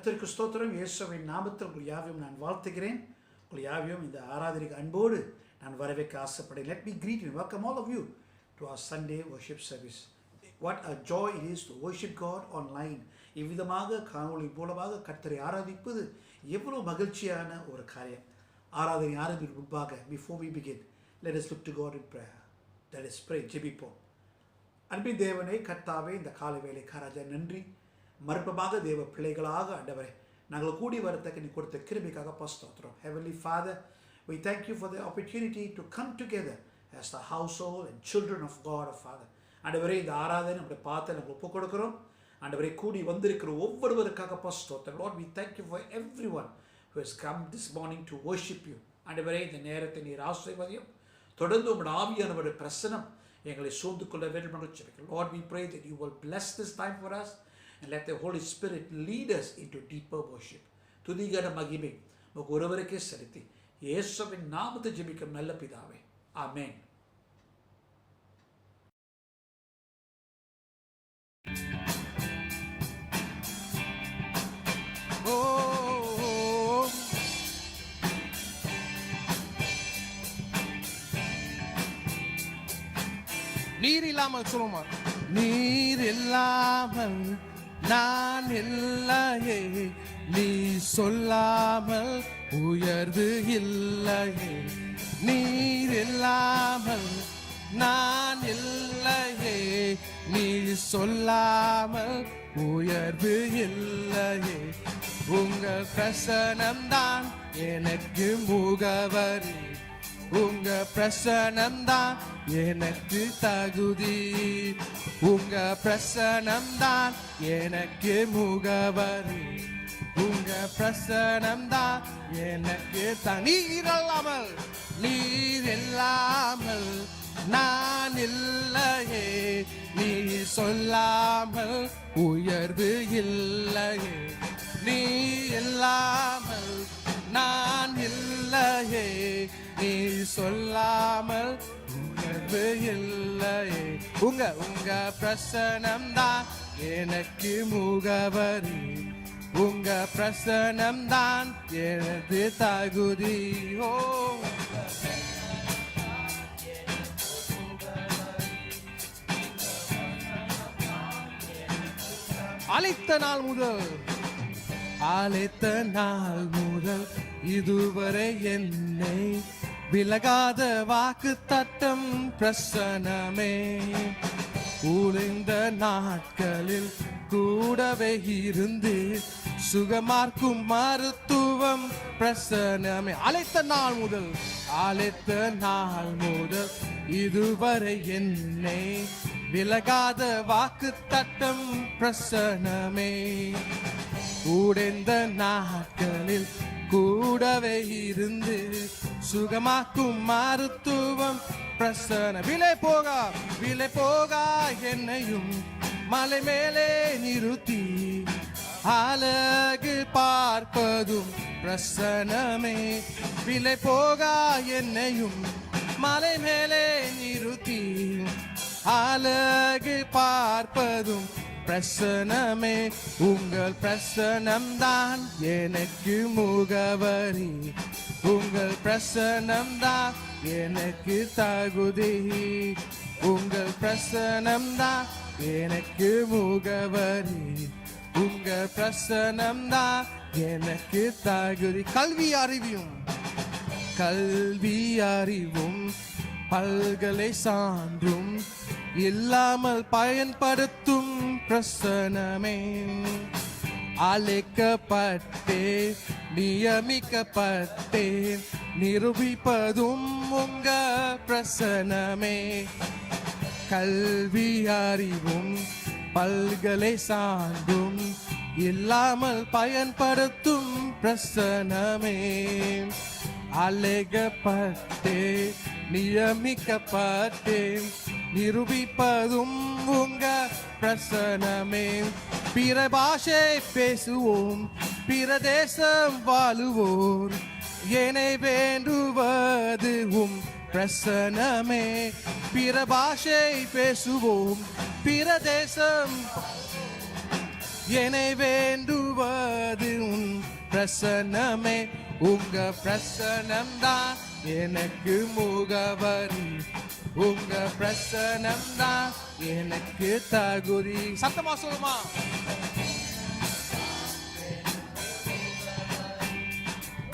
கர்த்தருக்கு ஸ்தோத்திரம். இயேசுவின் நாமத்தில் உங்கள் யாவையும் நான் வாழ்த்துகிறேன். உங்கள் யாவையும் இந்த ஆராதனைக்கு அன்போடு நான் வரவேற்க ஆசைப்படுறேன். Let me greet you, welcome all of you to our Sunday worship service. What a joy it is to worship God online. இவ்விதமாக காணொளி மூலமாக கர்த்தரை ஆராதிப்பது எவ்வளவு மகிழ்ச்சியான ஒரு காரியம். ஆராதனை ஆரம்பிக்கும் முன்பாக, before we begin, let us look to God in prayer. Let us pray. ஜெபிப்போம். அன்பின் தேவனே, கர்த்தாவே, இந்த காலை வேளை காராஜா நன்றி. மறுபமாக தேவ பிள்ளைகளாக ஆண்டவரே நாங்கள் கூடி வரத்தக்க நீ கொடுத்த கிருபைக்காக ஸ்தோத்திரம். Heavenly Father, we thank you for the opportunity to come together as the household and children of God, Father. ஆண்டவரே, இந்த ஆராதனை நம்முடைய பார்த்து நாங்கள் ஒப்புக் கொடுக்கிறோம். ஆண்டவரே, கூடி வந்திருக்கிற ஒவ்வொருவருக்காக ஸ்தோத்திரம். Lord, we thank you for everyone who has come this morning to worship you. ஆண்டவரே, இந்த நேரத்தை நீர் ஆசீர்வதியும். தொடர்ந்து உம்முடைய ஆவியானவருடைய பிரசன்னம் எங்களை சூழ்ந்து கொள்ள வேண்டும் என்று ஜெபிக்கிறோம். Lord, we pray that you will bless this time for us and let the Holy Spirit lead us into deeper worship. துதிகர மகிமை உமக்கு ஒருவருக்கே செலுத்தி இயேசுவின் நாமத்தை ஜெபிக்கும் நல்ல பிதாவே, ஆமென். நீர் இல்லாமல் சொல்லுமா, நீர் இல்லாமல் நான் இல்லையே, நீ சொல்லாமல் உயர்வு இல்லையே, நீர் இல்லாமல் நான் இல்லையே, நீ சொல்லாமல் உயர்வு இல்லையே, உங்க பிரசனம்தான் எனக்கு முகவரி, உங்க பிரசனம்தான் எனக்கு தகுதி, உங்க பிரசனம்தான் எனக்கு முகவரி, உங்க பிரசனம்தான் எனக்கு நீர் இல்லாமல், நீர் இல்லாமல் நான் இல்லையே, நீ சொல்லாமல் உயர்வு இல்லையே, நீ இல்லாமல் நான் இல்லையே, நீ சொல்லாமல் உயர்வு இல்லையே, உங்க பிரசனம்தான் எனக்கு முகவரி, உங்க பிரசனம்தான் எனது தகுதி. ஓ, அழைத்த நாள் முதல் இதுவரை என்னை விலகாத வாக்கு தத்தம் பிரசனமே, உழைந்த நாட்களில் கூடவே இருந்து சுகமார்க்கும் மருத்துவம் பிரசனமே, அழைத்த நாள் முதல் இதுவரை என்னை விலகாத வாக்கு தத்தம் பிரசனமே, உடைந்த நாட்களில் கூடவே இருந்து சுகமாக்கும் மருத்துவம் பிரசன, விலை போகா என்னையும் மலை மேலே நிறுத்தி அழகு பார்ப்பதும் பிரசனமே, விலை போகா என்னையும் மலை மேலே நிறுத்தி அழகு பார்ப்பதும் பிரசனமே, உங்கள் பிரசனம்தான் எனக்கு முகவரி, உங்கள் பிரசனம்தான் எனக்கு தகுதி, உங்கள் பிரசனம்தான் எனக்கு முகவரி, உங்கள் பிரசனம்தான் எனக்கு தகுதி. கல்வி அறிவும் பல்கலை சான்றும் இல்லாமல் பயன்படுத்தும் பிரசனமே, அழைக்கப்பட்டே நியமிக்கப்பட்டே நிரூபிப்பதும் உங்க பிரசனமே, கல்வி அறிவும் பல்கலை சான்றும் இல்லாமல் பயன்படுத்தும் பிரசனமே, அழைக்கப்பட்டே நியமிக்கப்பட்டே நிரூபிப்பதும் உங்க பிரசனமே, பிற பாஷை பேசுவோம் பிற தேசம் வாழுவோர் என்னை வேண்டுவது பிரசனமே, பிற பாஷை பேசுவோம் பிற தேசம் என்னை வேண்டுவது போவது உன் பிரசன்னமே. உங்க பிரசனம் தான் எனக்கு முகவரி. உங்க பிரசனம் தான் எனக்கு தகுதி. சத்தமா சொல்லுமா.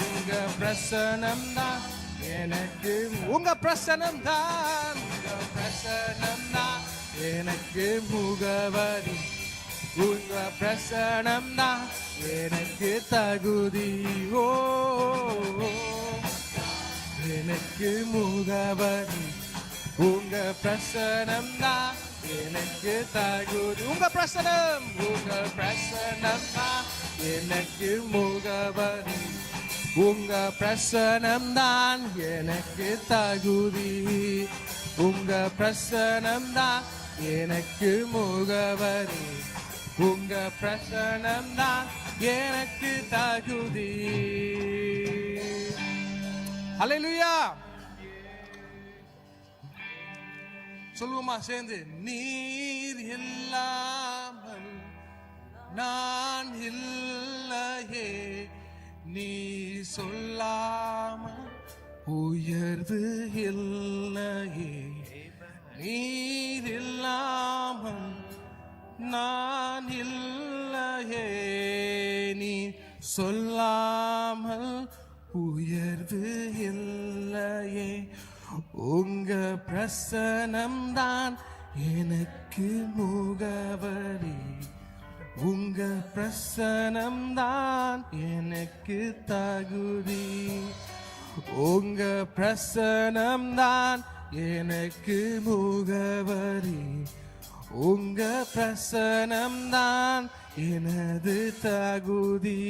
உங்க பிரசனம் தான் எனக்கு, உங்க பிரசனம் தான், உங்க பிரசனம் தான் எனக்கு முகவரி. உங்க பிரசனம் தான் எனக்கு தகுதி. ஓ எனக்கு முகவரி. உங்க பிரசனம் தான் எனக்கு தகுதி. உங்க பிரசனம், உங்க பிரசனம் தான் எனக்கு முகவரி. உங்க பிரசனம் தான் எனக்கு தகுதி. உங்க பிரசனம் தான் எனக்கு முகவரி. உங்க பிரசனம் தான் எனக்கு தகுதி. ஹல்லேலூயா. சொல்லுவோமா சேர்ந்து. நீர் இல்லாமல் நான் இல்லையே, நீ சொல்லாமல் உயர்வு இல்லையே. நீர் இல்லாமல் நான் இல்லையே, நீ சொல்லாமல் உயர்வு இல்லையே. உங்க பிரசனம் தான் எனக்கு முகவரி. உங்க பிரசனம் தான் எனக்கு தகுதி. உங்க பிரசனம் தான் எனக்கு முகவரி. உங்க பிரசனம் தான் எனது தகுதி.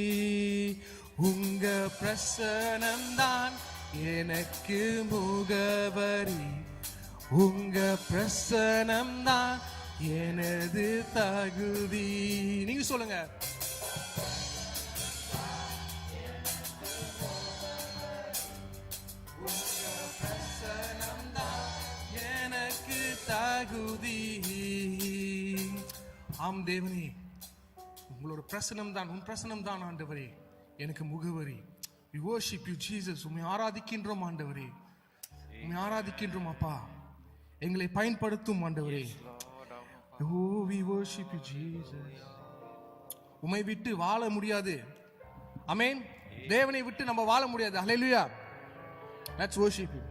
உங்க பிரசனம் தான் எனக்கு முகவரி. உங்க பிரசனம் தான் எனது தகுதி. நீங்க சொல்லுங்க. உங்க பிரசனம் தான் எனக்கு தகுதி. ஆம் தேவனே, உங்களோட பிரசனம் தான், உன் பிரசனம் தான் ஆண்டவரே எனக்கு முகவரி. We worship you Jesus. உம்மை ஆராதிக்கின்றோம் ஆண்டவரே, உம்மை ஆராதிக்கின்றோம் அப்பா. எங்களை பயன்படுத்தும் ஆண்டவரே. Oh, we worship you Jesus. உம்மை விட்டு வாழ முடியாது. ஆமென். தேவனை விட்டு நம்ம வாழ முடியாது. ஹல்லேலூயா. Let's worship you.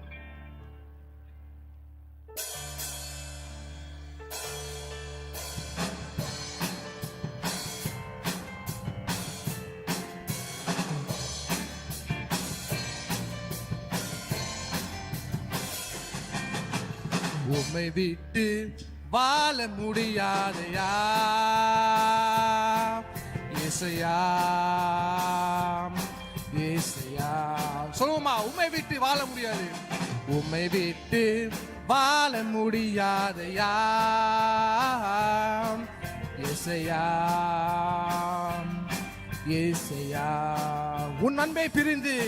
உம்மை விட்டு வாழ முடியாதையா ஏசையா, ஏசையா. சொல்லுவோமா. உம்மை விட்டு வாழ முடியாது. உம்மை விட்டு வாழ முடியாதையா ஏசையா, ஏசையா. உன் அன்பை பிரிந்து,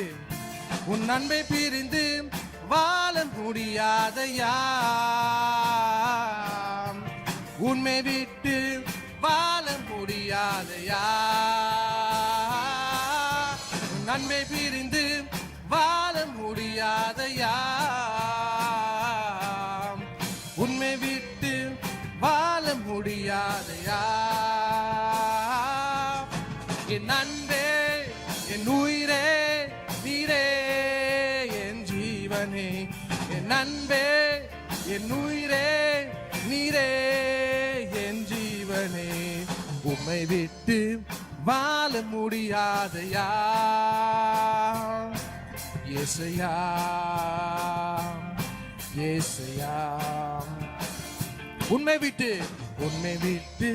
உன் அன்பை பிரிந்து வாழ முடியாதையா. உன்னை விட்டு வாழ முடியாதையா. உன் அன்பை பிரிந்து வாழ முடியாதையா. உன்னை விட்டு வாழ முடியாதையா. என் அன்பே, என் உயிரே நீரே, என் அன்பே, என் உயிரே நீரே, என் ஜீவனே. உம்மை விட்டு வாழ முடியாதையா ஏசையா, ஏசையா. உம்மை விட்டு, உம்மை விட்டு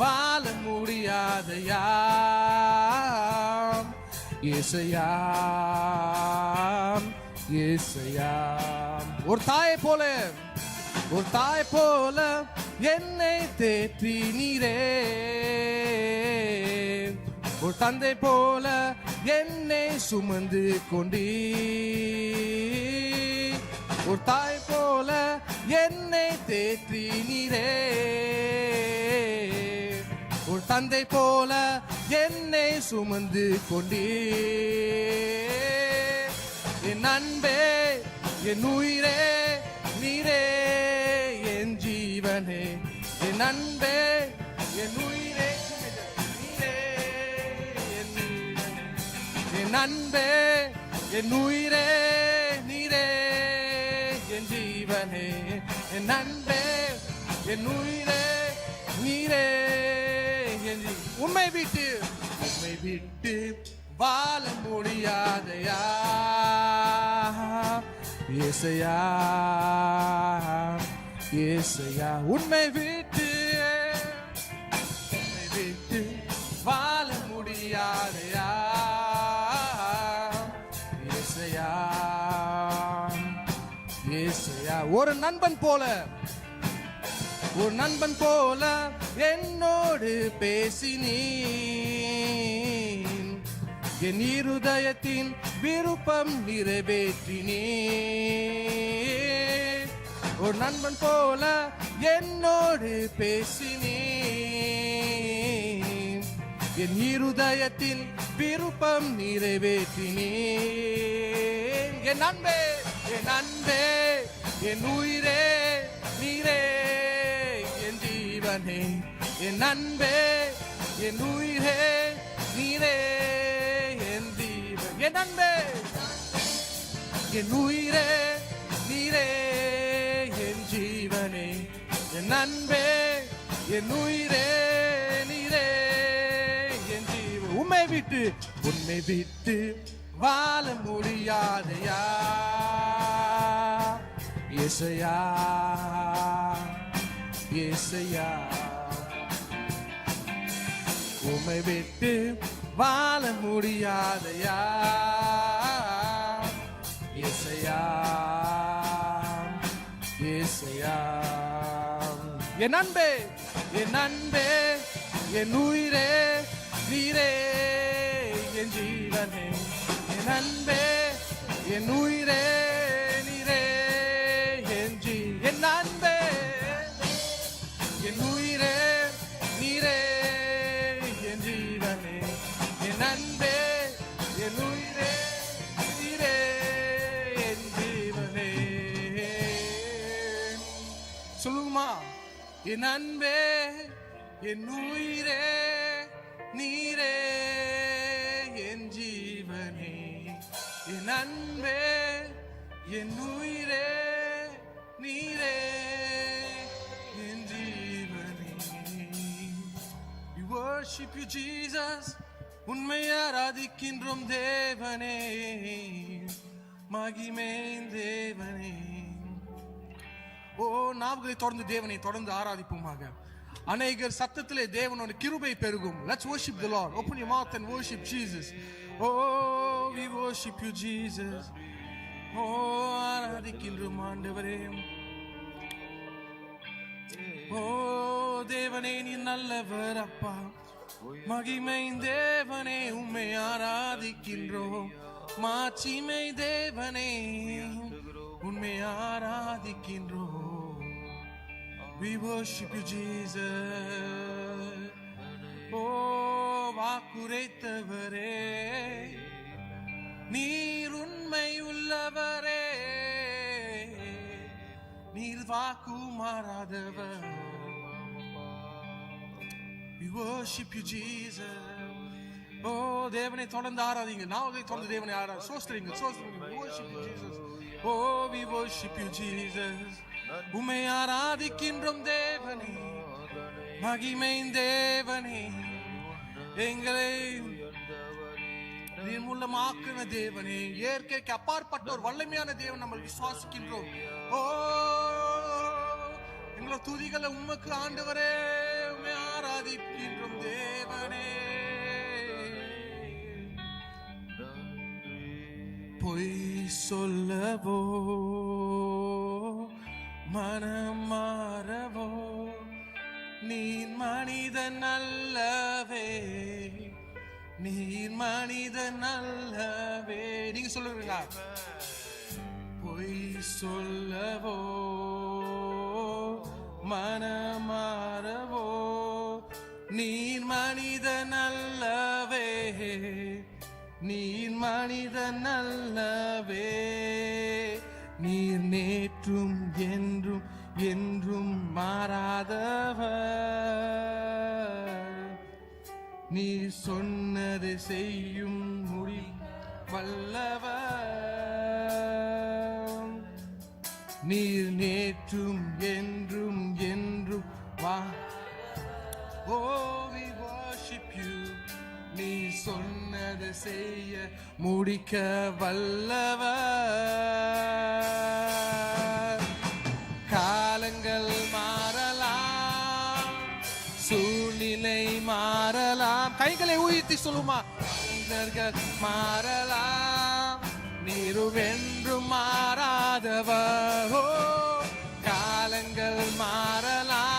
வாழ முடியாதையா ஏசையா, ஏசையா. ஒரு தாயை போல, ஒரு தாய் போல என்னை தேற்றி நீரே. ஒரு தந்தை போல என்னை சுமந்து கொண்டீ. ஒரு தாய் போல என்னை தேற்றி நீரே. ஒரு தந்தை போல என்னை சுமந்து கொண்டே. என் அன்பே என் உயிரே நீரே என் ஜீவனே. என் அன்பே என் உயிரே நீரே என் ஜீவனே. என் அன்பே என் உயிரே நீரே என் ஜீவனே. என் அன்பே என் உயிரே நீரே என் உம்மை விட்டு வாழ முடியாதையா ஏசையா ஏசையா. உம்மை விட்டு வாழ முடியாதையா ஏசையா ஏசையா. ஒரு நண்பன் போல என்னோடு பேசினீன். என் இருதயத்தின் விருப்பம் நிறைவேற்றினீன். ஒரு நண்பன் போல என்னோடு பேசினீன். என் இருதயத்தின் விருப்பம் நிறைவேற்றினீன். என் அன்பே என் உயிரே நீரே என் ஜீவனே. என் அன்பே என் உயிரே நீரே என் ஜீவன். என் அன்பே என் உயிரே நீரே என் ஜீவனே. என் அன்பே என் உயிரே நீரே என் ஜீவன். உம்மை விட்டு வாழ முடியாதையா ஏசையா ஏசையா. உம்மை விட்டு வாழ முடியாதையா ஏசையா ஏசையா. என் அன்பே என் உயிரே நீரே என் ஜீவனே. என் அன்பே என் உயிரே நீரே என் என் அன்பே என் உயிரே நீரே என் ஜீவனே. என் அன்பே என் உயிரே நீரே என் ஜீவனே. சொல்லுமா என் அன்பே என் உயிரே நீரே என் ஜீவனே. என் அன்பே என் உயிரே நீரே என் ஜீவனே. We worship you Jesus. உண்மை ஆராதிக்கின்றோம் தேவனே மகிமை தேவனே. ஓ நாவுகளை தொடர்ந்து ஆராதிப்போமாக. அநேகர் சத்தத்திலே தேவனோட கிருபை பெருகும். Let's worship the Lord. Open your mouth and worship Jesus. Oh, we worship you Jesus. Oh, ஆராதிக்கின்றோம் ஆண்டவரே. ஓ தேவனே நீ நல்லவர் அப்பா. மகிமை தேவனே உம்மை ஆராதிக்கின்றோம். மாட்சிமை தேவனே உம்மை ஆராதிக்கின்றோம். We worship you Jesus. Oh வாக்குரைத்தவரே நீர் உண்மை உள்ளவரே. நீர் வாக்கு மாறாதவர். We worship you Jesus. Oh தேவனை தொடர்ந்து ஆராதிங்க. நாவை தொடர்ந்து தேவனை சோஸ்திரிங்க. We worship you Jesus. Oh we worship you Jesus. உம்மை ஆராதிக்கின்றோம் தேவனே மகிமை தேவனே. எங்களை நிர்மூலமாக்கின தேவனே. இயற்கைக்கு அப்பாற்பட்ட ஒரு வல்லமையான தேவன் நம்ம விசுவாசிக்கின்றோம். ஓ எங்களை துதிகளை உமக்கு ஆண்டவரே உம்மை ஆராதிக்கின்றோம் தேவனே. பொய் சொல்லவோ மனம் மாறவோ நீர் மனிதன் அல்லவே. நீர் மனிதன் அல்லவே. நீங்க சொல்லுவீங்களா? பொய் சொல்லவோ மனம் மாறவோ நீர் மனிதன் அல்லவே, நீர் மனிதன் அல்லவே. நீர் நேற்றும் என்றும் என்றும் மாறாதவர். நீர் சொன்னதை செய்யும் முடி வல்லவர். நீர் நேற்றும் என்றும் என்றும் வா. Oh, we worship you. நீ சொன்னதை செய்ய முடிக்க வல்லவர். காலங்கள் மாறலாம், சூழ்நிலை மாறலாம். கைகளை உயர்த்தி சொல்லுமா. மனிதர்கள் மாறலாம், நீருவென்றும் மாறாதவர். ஓ, காலங்கள் மாறலாம்,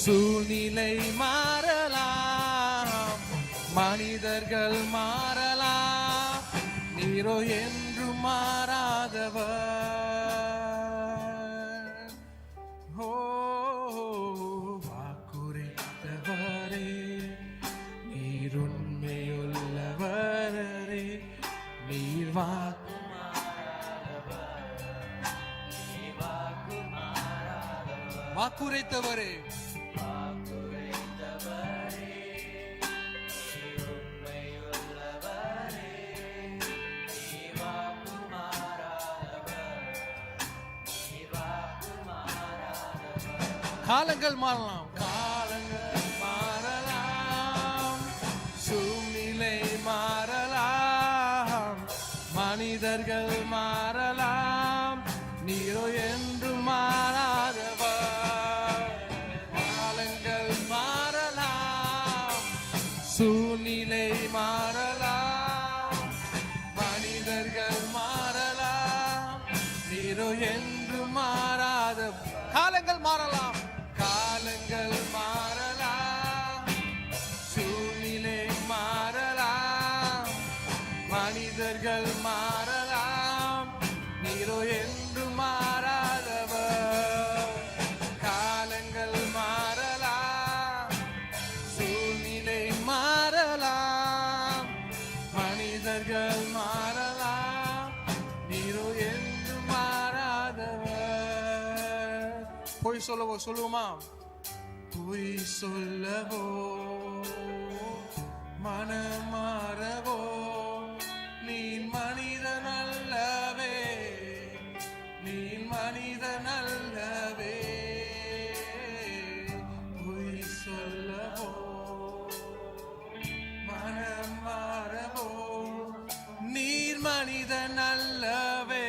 சூழ்நிலை மாறலாம், மனிதர்கள் மாறலாம், நீரோ என்றும் மாறாதவர். ஓ, வாக்குரைத்தவரே, நீர் உண்மையுள்ளவரே, நீர் வாக்குரைத்தவரே, காலங்கள் மாறலாம், காலங்கள் மாறலாம், சூழ்நிலை மாறலாம், மனிதர்கள் மாறலாம், நீரோ என்று மாறாதவர். காலங்கள் மாறலாம், சூழ்நிலை மாறலாம், மனிதர்கள் மாறலாம், நீரோ என்று மாறாதவர். காலங்கள் மாறலாம், காலங்கள் மாறலாம், சூழ்நிலை மாறலாம், மனிதர்கள் மாறலாம், நீரோ என்று மாறாதவர். காலங்கள் மாறலாம், சூழ்நிலை மாறலாம், மனிதர்கள் மாறலாம், நீரோ என்று மாறாதவர். பொய் சொல்லவோ சொல்லுவோமா? பொய் சொல்லவோ மனம் மாறவோ நீ மனிதன் அல்லவே, நீ மனிதன் அல்லவே. பொய் சொல்லவோ மனம் மாறவோ நீர் மனிதன் அல்லவே,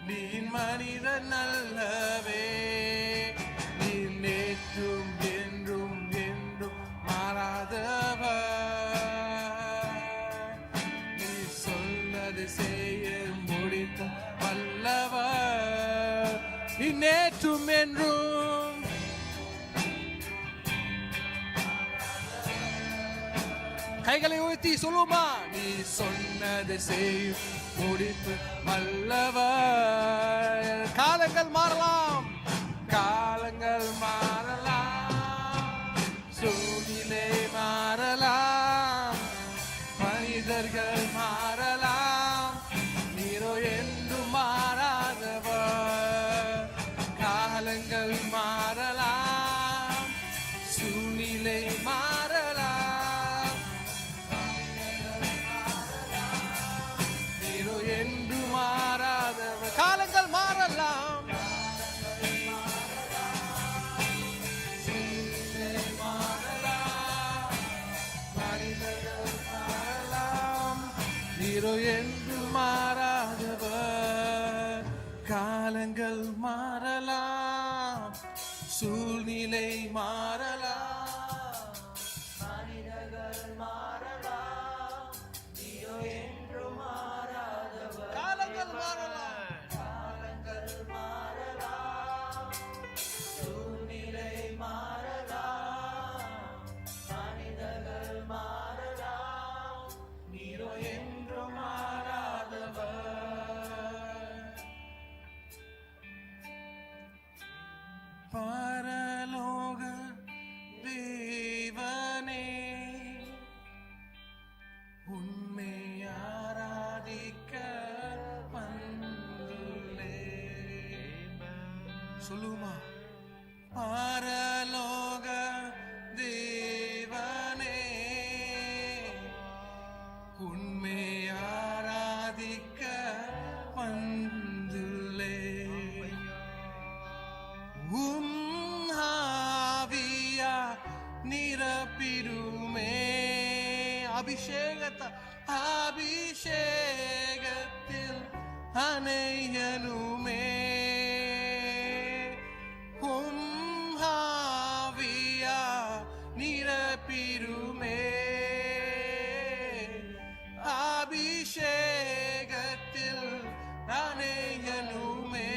நீ மனிதன் அல்லவே. நீர் நேற்றும் என்றும் என்றும் மாறாதவர். நீ சொன்னது செய்ய முடித்த வல்லவர். நீ நேற்றும் என்றும் கைகளை உயர்த்தி சொல்லுமா. நீ சொன்னதை செய்யும் முடிப்பு வல்லவர். காலங்கள் மாறலாம், காலங்கள் மாறலாம், சூழ்நிலை மாறலாம், மனிதர்கள் மாறலாம், நீரோ என்று மாறாதவர். காலங்கள் மாறலாம், சூழ்நிலை மாறலாம், நீரோ என்று மாறாதவர். காலங்கள் மாறலாம், நீரோ என்று மாறாதவர். காலங்கள் மாறலாம், சூழ்நிலை மாறலாம், மனிதர்கள் மாறலாம், நீரோ என்று மாறாதவர். காலங்கள் மாறலாம், காலங்கள் மாறலாம், சூழ்நிலை மாறலாம், மனிதர்கள் மாறலாம், நீரோ என்று மாறாதவர். பரலோக சொல்லுமா? பரலோக தேவனே உன்னை ஆராதிக்க வந்துள்ளே. ஆவியா நிரப்பிடுமே. அபிஷேகத்தில் அணையனுமே. ஆவியா நிரப்பிடுமே. அபிஷேகத்தில் அணையனுமே.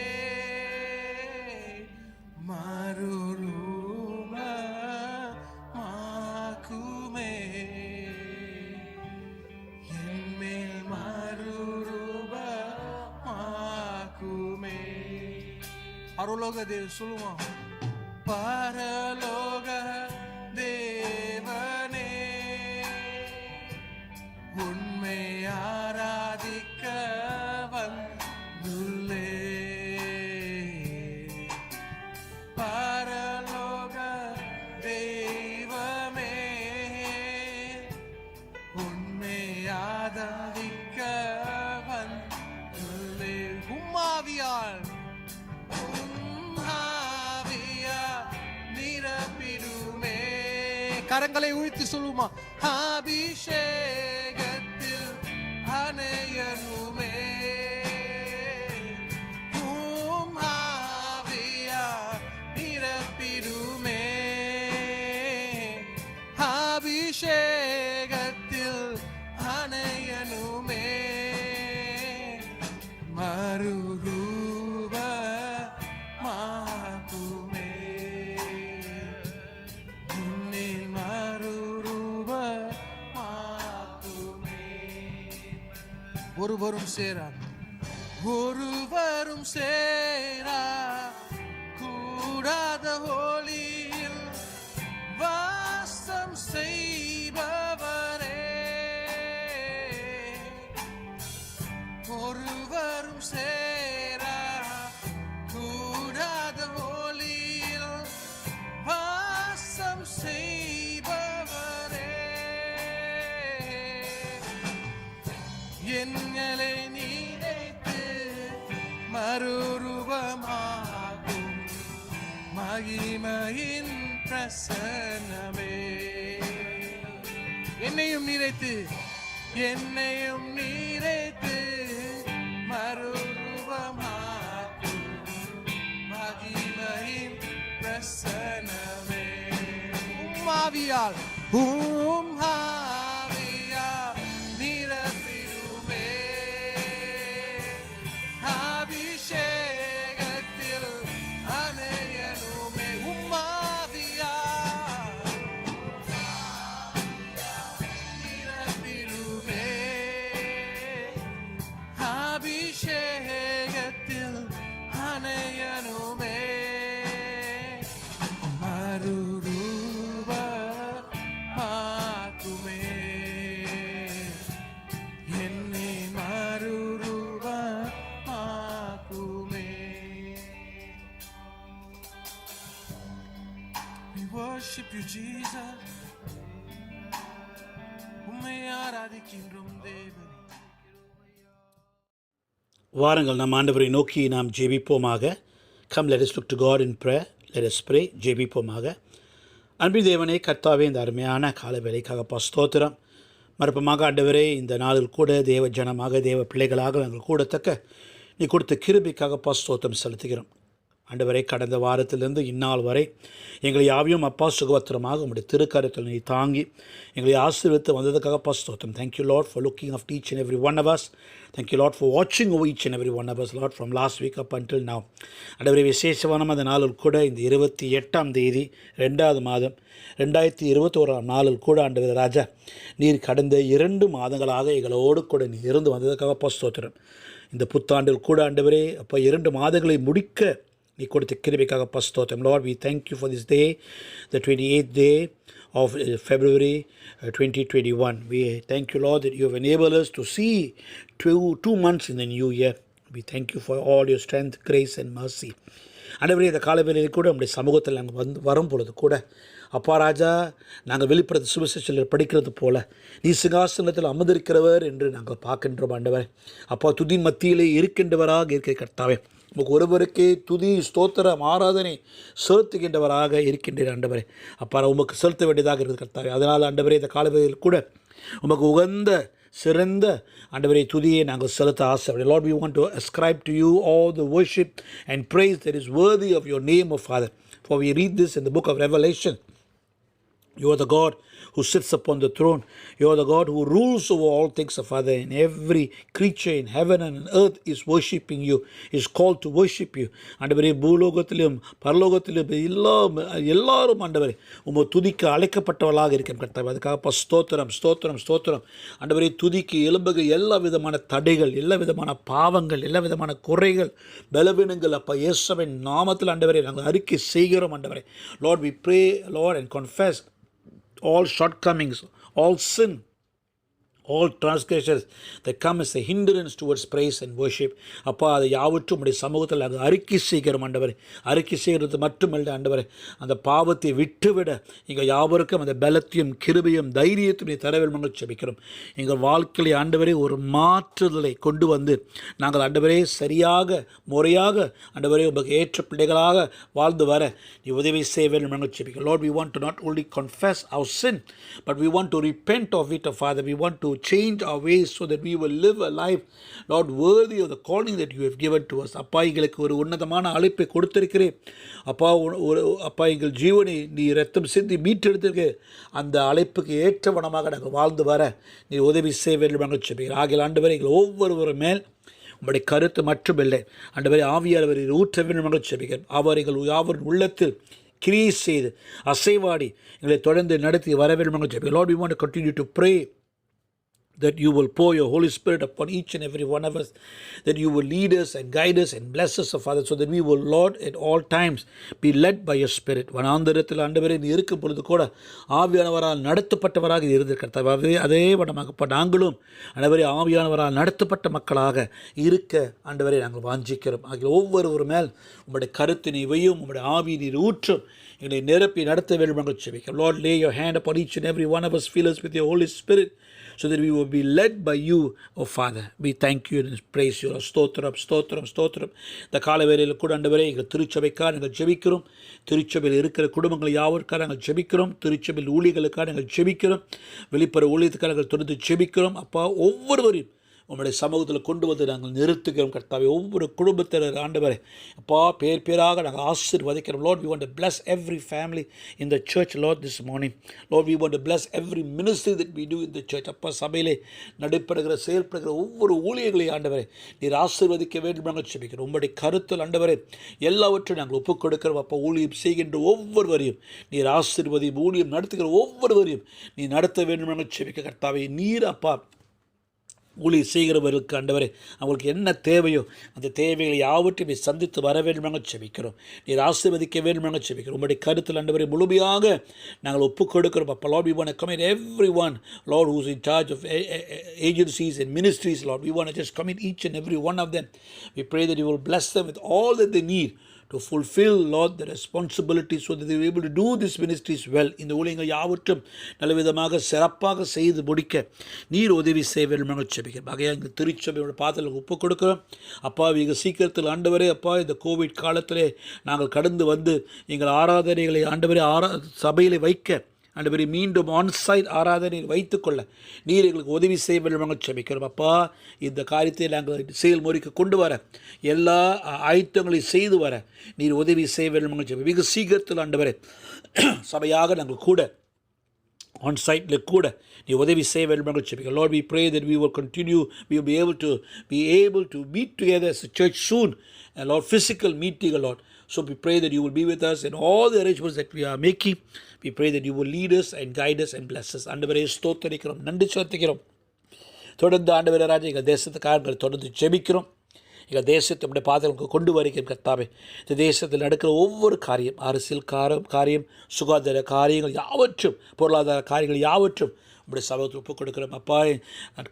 மறுரூபமாக்குமே. என்மேல் மறுரூபமாக்குமே. பரலோக தேவ சொல்லுமா? பரலோக தேவனே உன்னை ஆராதிக்க வந்துள்ளே. பரலோக தெய்வமே உன்னை ஆராதிக்க வந்துள்ளே. உம்மாவியால் நிரப்பிடுமே. கரங்களை உயர்த்தி சொல்லுமா? அபிஷேகத்தில் அணையனுமே. ஆவியா நிரப்பிடுமே. அபிஷேகத்தில் அணையனுமே. மறுரூபமாக்குமே. உன்னில் மறுரூபமாக்குமே. ஒருவரும் சேரா கூடாத ஒளியில் வாசம் செய்பவரே. ஒருவரும் சேரா கூடாத ஒளியில் வாசம் செய்பவரே. எங்களை நினைத்து மறுரூபமாகும் மகிமையின் பிரசன்னமே. என்னையும் நிறைத்து மறுரூபமாக்கும் மகிமையின் பிரசன்னமே. உம்மாவியால் நிரப்பிடுமே. அபிஷேகத்தில் அணையனுமே. உம்மாவியால் நிரப்பிடுமே. அபிஷேகத்தில் அணையனுமே. மறுரூபமாக்குமே. என்னை மறுரூபமாக்குமே. We worship you, Jesus. உம்மை ஆராதிக்கின்றோம் தேவனே. வாருங்கள் நம் ஆண்டவரை நோக்கி நாம் ஜெபிப்போமாக. Come let us look to God in prayer. Let us pray. ஜெபிப்போமாக. அன்பின் தேவனே, கர்த்தாவே, இந்த அருமையான கால வேளைக்காக ஸ்தோத்திரம். மறுப்பமாக ஆண்டவரே, இந்த நாளில் கூட தேவ ஜனமாக தேவ பிள்ளைகளாக நாங்கள் கூடத்தக்க நீ கொடுத்த கிருபைக்காக ஸ்தோத்திரம் செலுத்துகிறோம். ஆண்டவரே, கடந்த வாரத்திலிருந்து இந்நாள் வரை எங்களை யாவையும் அப்பா சுகவத்திரமாக உங்களுடைய திருக்கரத்தில் நீ தாங்கி எங்களை ஆசீர்வதித்து வந்ததுக்காக ஸ்தோத்திரம். Thank you Lord for looking after each and every one of us. Thank you Lord for watching over each and every one of us, Lord, from last week up until now. ஆண்டவரே, விசேஷமான அந்த நாளில் கூட இந்த 28ஆம் தேதி 2வது மாதம் 2021ஆம் நாளில் கூட ஆண்டவரே ராஜா, நீர் கடந்த 2 மாதங்களாக எங்களோடு கூட நீ இருந்து வந்ததுக்காக ஸ்தோத்திரம். இந்த புத்தாண்டில் கூட ஆண்டவரே அப்போ 2 மாதங்களை முடிக்க நீ கொடுத்த கிருபைக்காக ஸ்தோத்திரம். Lord, we thank you for this day, the 28th day of February 2021. We thank you, Lord, that you have enabled us to see two months in the new year. We thank you for all your strength, grace and mercy. ஆண்டவரே இந்த காலவேளையில் கூட நம்முடைய சமூகத்தில் நாங்கள் வரும் பொழுது கூட அப்பா ராஜா, நாங்கள் வெளிப்படுத்த சுவிசேஷத்தில் படிக்கிறது போல நீ சிங்காசனத்தில் அமர்ந்திருக்கிறவர் என்று நாங்கள் பார்க்கின்றோம் ஆண்டவரே. அப்பா, துதி மத்தியிலே இருக்கின்றவராக இருக்கிற கர்த்தாவே, உமக்கு ஒருவருக்கே துதி ஸ்தோத்திரம் ஆராதனை செலுத்துகின்றவராக இருக்கின்ற ஆண்டவரே. அப்பா, உமக்கு செலுத்த வேண்டியதாக இருக்குது கர்த்தாவே. அதனால் ஆண்டவரே இந்த காலவேளையில் கூட உமக்கு உகந்த சிறந்த ஆண்டவரே துதியை நாங்கள் செலுத்த ஆசைப்படுகிறோம். Lord, we want to ascribe to you all the worship and praise that is worthy of your name, O Father. For we read this in the book of Revelation. You are the God who sits upon the throne. You are the God who rules over all things, Father. And every creature in heaven and on earth is worshipping you, is called to worship you. ஆண்டவரே, பூலோகத்திலும் பரலோகத்திலும் எல்லாரும் ஆண்டவரே உம துதிக்க அழைக்கப்பட்டவர்களாக இருக்கிற கர்த்தாவே. அதுக்காக ஸ்தோத்திரம் ஸ்தோத்திரம் ஸ்தோத்திரம். ஆண்டவரே, துதிக்கு எழும்புக எல்லா விதமான தடைகள், எல்லா விதமான பாவங்கள், எல்லா விதமான குறைகள், பலவீனங்கள் அப்பா இயேசுவின் நாமத்தில் ஆண்டவரே நாங்கள் அறிக்கை செய்கிறோம் ஆண்டவரே. Lord, we pray, Lord, and confess all shortcomings, all sin, all transgressions that come as a hindrance towards praise and worship. அப்பா, அதை யாவற்றும் உடைய சமூகத்தில் நாங்கள் அறிக்கை செய்கிறோம் ஆண்டவரே. அறிக்கை செய்கிறது மட்டுமல்ல ஆண்டவரே, அந்த பாவத்தை விட்டுவிட எங்கள் யாவருக்கும் அந்த பலத்தையும் கிருபையும் தைரியத்தையும் தர வேண்டும் ஜெபிக்கிறோம். எங்கள் வாழ்க்கையை ஆண்டவரே ஒரு மாற்றுதலை கொண்டு வந்து நாங்கள் ஆண்டவரே சரியாக முறையாக ஆண்டவரே உங்களுக்கு ஏற்ற பிள்ளைகளாக வாழ்ந்து வர நீ உதவி செய்ய வேண்டும் என்று ஜெபிக்கிறோம். Lord, we want to not only confess our sin, but we want to repent of it, Father. We want to change our ways so that we will live a life, Lord, worthy of the calling that you have given to us. அப்பா, எங்களுக்கு ஒரு உன்னதமான அழைப்பை கொடுத்திருக்கிறேன் அப்பா. அப்பா, எங்கள் ஜீவனை நீ ரத்தம் சிந்தி மீட்டெடுத்திருக்க அந்த அழைப்புக்கு ஏற்ற வனமாக நாங்கள் வாழ்ந்து வர நீ உதவி செய்ய வேண்டும் என்று சொல்கிறேன். ஆகிய ஆண்டவரே, எங்கள் ஒவ்வொரு மேல் உங்களுடைய கருத்து மட்டுமில்லை ஆண்டவரே, ஆவியானவரை ஊற்ற வேண்டும் என்று சொல்கிறேன். அவர் எங்கள் யாவரின் உள்ளத்தில் கிரியை செய்து அசைவாடி எங்களை தொடர்ந்து நடத்தி வர வேண்டும் என்று சொல்கிறேன். Lord, we want to continue to pray that you will pour your Holy Spirit upon each and every one of us, that you will lead us and guide us and bless us, Father, so that we will, Lord, at all times be led by your Spirit. வனாந்தரத்தில் ஆண்டவரே நீ இருக்கும் பொழுது கூட ஆவியானவரால் நடத்தப்பட்டவராக இருந்திருக்கிறது. அதே வண்ணமாக நாங்களும் ஆண்டவரே ஆவியானவரால் நடத்தப்பட்ட மக்களாக இருக்க ஆண்டவரே நாங்கள் வாஞ்சிக்கிறோம். ஆகிய ஒவ்வொரு மேல் உங்களுடைய கருத்து நீ வையும், உங்களுடைய ஆவி நீர் ஊற்றும் எங்களை நிரப்பி நடத்த வேண்டும் என்று ஜெபிக்கிறோம். Lord, lay your hand upon each and every one of us, fill us with your Holy Spirit, so that we will be led by you, oh Father. We thank you and praise you. ஸ்தோத்திரம் ஸ்தோத்திரம் ஸ்தோத்திரம். இந்த காலவேளையில் கூட ஆண்டவரே எங்கள் திருச்சபைக்காக நாங்கள் ஜெபிக்கிறோம். திருச்சபையில் இருக்கிற குடும்பங்கள் யாவருக்காக நாங்கள் ஜெபிக்கிறோம். திருச்சபையில் ஊழியர்களுக்காக நாங்கள் ஜெபிக்கிறோம். வெளிப்புற ஊழியத்துக்காக நாங்கள் தொடர்ந்து ஜெபிக்கிறோம். அப்பா, ஒவ்வொருவரையும் உங்களுடைய சமூகத்தில் கொண்டு வந்து நாங்கள் நிறுத்துகிறோம் கர்த்தாவே. ஒவ்வொரு குடும்பத்தினர் ஆண்டவரே அப்பா பேராக நாங்கள் ஆசீர்வதிக்கிறோம். Lord, we want to bless every family in the church, Lord, this morning. Lord, we want to bless every ministry that we do in the church. அப்பா, சபையிலே நடைபெறுகிற செயல்படுகிற ஒவ்வொரு ஊழியர்களையும் ஆண்டவரே நீர் ஆசீர்வதிக்க வேண்டும் என்று ஜெபிக்கிறோம். உங்களுடைய கருத்தில் ஆண்டவரே எல்லாவற்றையும் நாங்கள் ஒப்புக் கொடுக்கிறோம். அப்பா, ஊழியம் செய்கின்ற ஒவ்வொருவரையும் நீர் ஆசீர்வதியும், ஊழியம் நடத்துகிற ஒவ்வொருவரையும் நீ நடத்த வேண்டும் என்று ஜெபிக்க கர்த்தாவே. நீர் அப்பா ஊழி செய்கிறவர்களுக்கு ஆண்டவரே அவங்களுக்கு என்ன தேவையோ அந்த தேவைகளை யாவற்றையும் சந்தித்து வர வேண்டும் என்று ஜெபிக்கிறோம். நீர் ஆசீர்வதிக்க வேண்டும் என்று ஜெபிக்கிறோம். உங்களுடைய கருத்தில் ஆண்டவரே முழுமையாக நாங்கள் ஒப்புக் கொடுக்கிறோம். அப்போ Lord, we want to commit everyone, Lord, who's in charge of agencies and ministries, Lord. We want to just commit each and every one of them. We pray that you will bless them with all that they need to fulfill, Lord, the responsibility so that they will be able to do these ministries well. இந்த ஊழியங்கள் யாவற்றும் நல்ல விதமாக சிறப்பாக செய்து முடிக்க நீர் உதவி செய்ய வேண்டும் என்று ஜெபிக்கிறோம். ஆகையா இந்த திருச்சபையோட பாதத்தில் ஒப்புக் கொடுக்கிறோம். அப்பா, மிக சீக்கிரத்தில் ஆண்டவரே அப்பா இந்த கோவிட் காலத்திலே நாங்கள் கடந்து வந்து எங்கள் ஆராதனைகளை ஆண்டவரே சபையில் வைக்க ஆண்டவரே மீண்டும் ஆன்சைட் ஆராதனையில் வைத்துக்கொள்ள நீர் எங்களுக்கு உதவி செய்ய வேண்டும் என்று ஜெபிக்கிறோம். அப்பா, இந்த காரியத்தை நாங்கள் செயல்முறைக்கு கொண்டு வர எல்லா ஆயத்தங்களையும் செய்து வர நீர் உதவி செய்ய வேண்டும் என்று ஜெபிக்கிறோம். மிக சீக்கிரத்தில் ஆண்டவரே சபையாக நாங்கள் கூட ஆன்சைட்டில் கூட நீ உதவி செய்ய வேண்டும் என்று ஜெபிக்கிறோம். Lord, we pray that we will continue, we will be able to meet together as a church soon, and Lord, physical meeting, Lord. So we pray that you will be with us in all the arrangements that we are making. We pray that you will lead us and guide us and bless us. ஆண்டவரே ஸ்தோத்திரிக்கிறோம், நன்றி செலுத்துகிறோம். தொடர்ந்து ஆண்டவரே ராஜா எங்கள் தேசத்துக்காக தொடர்ந்து ஜெபிக்கிறோம். எங்கள் தேசத்தை நம்முடைய பாதங்களுக்கு கொண்டு வருகிற கர்த்தாவே, இந்த தேசத்தில் நடக்கிற ஒவ்வொரு காரியம், அரசியல் காரியம், சுகாதார காரியங்கள் யாவற்றும், பொருளாதார காரியங்கள் யாவற்றும் உங்களுடைய சபத்தில் ஒப்புக் கொடுக்குறோம். அப்பா,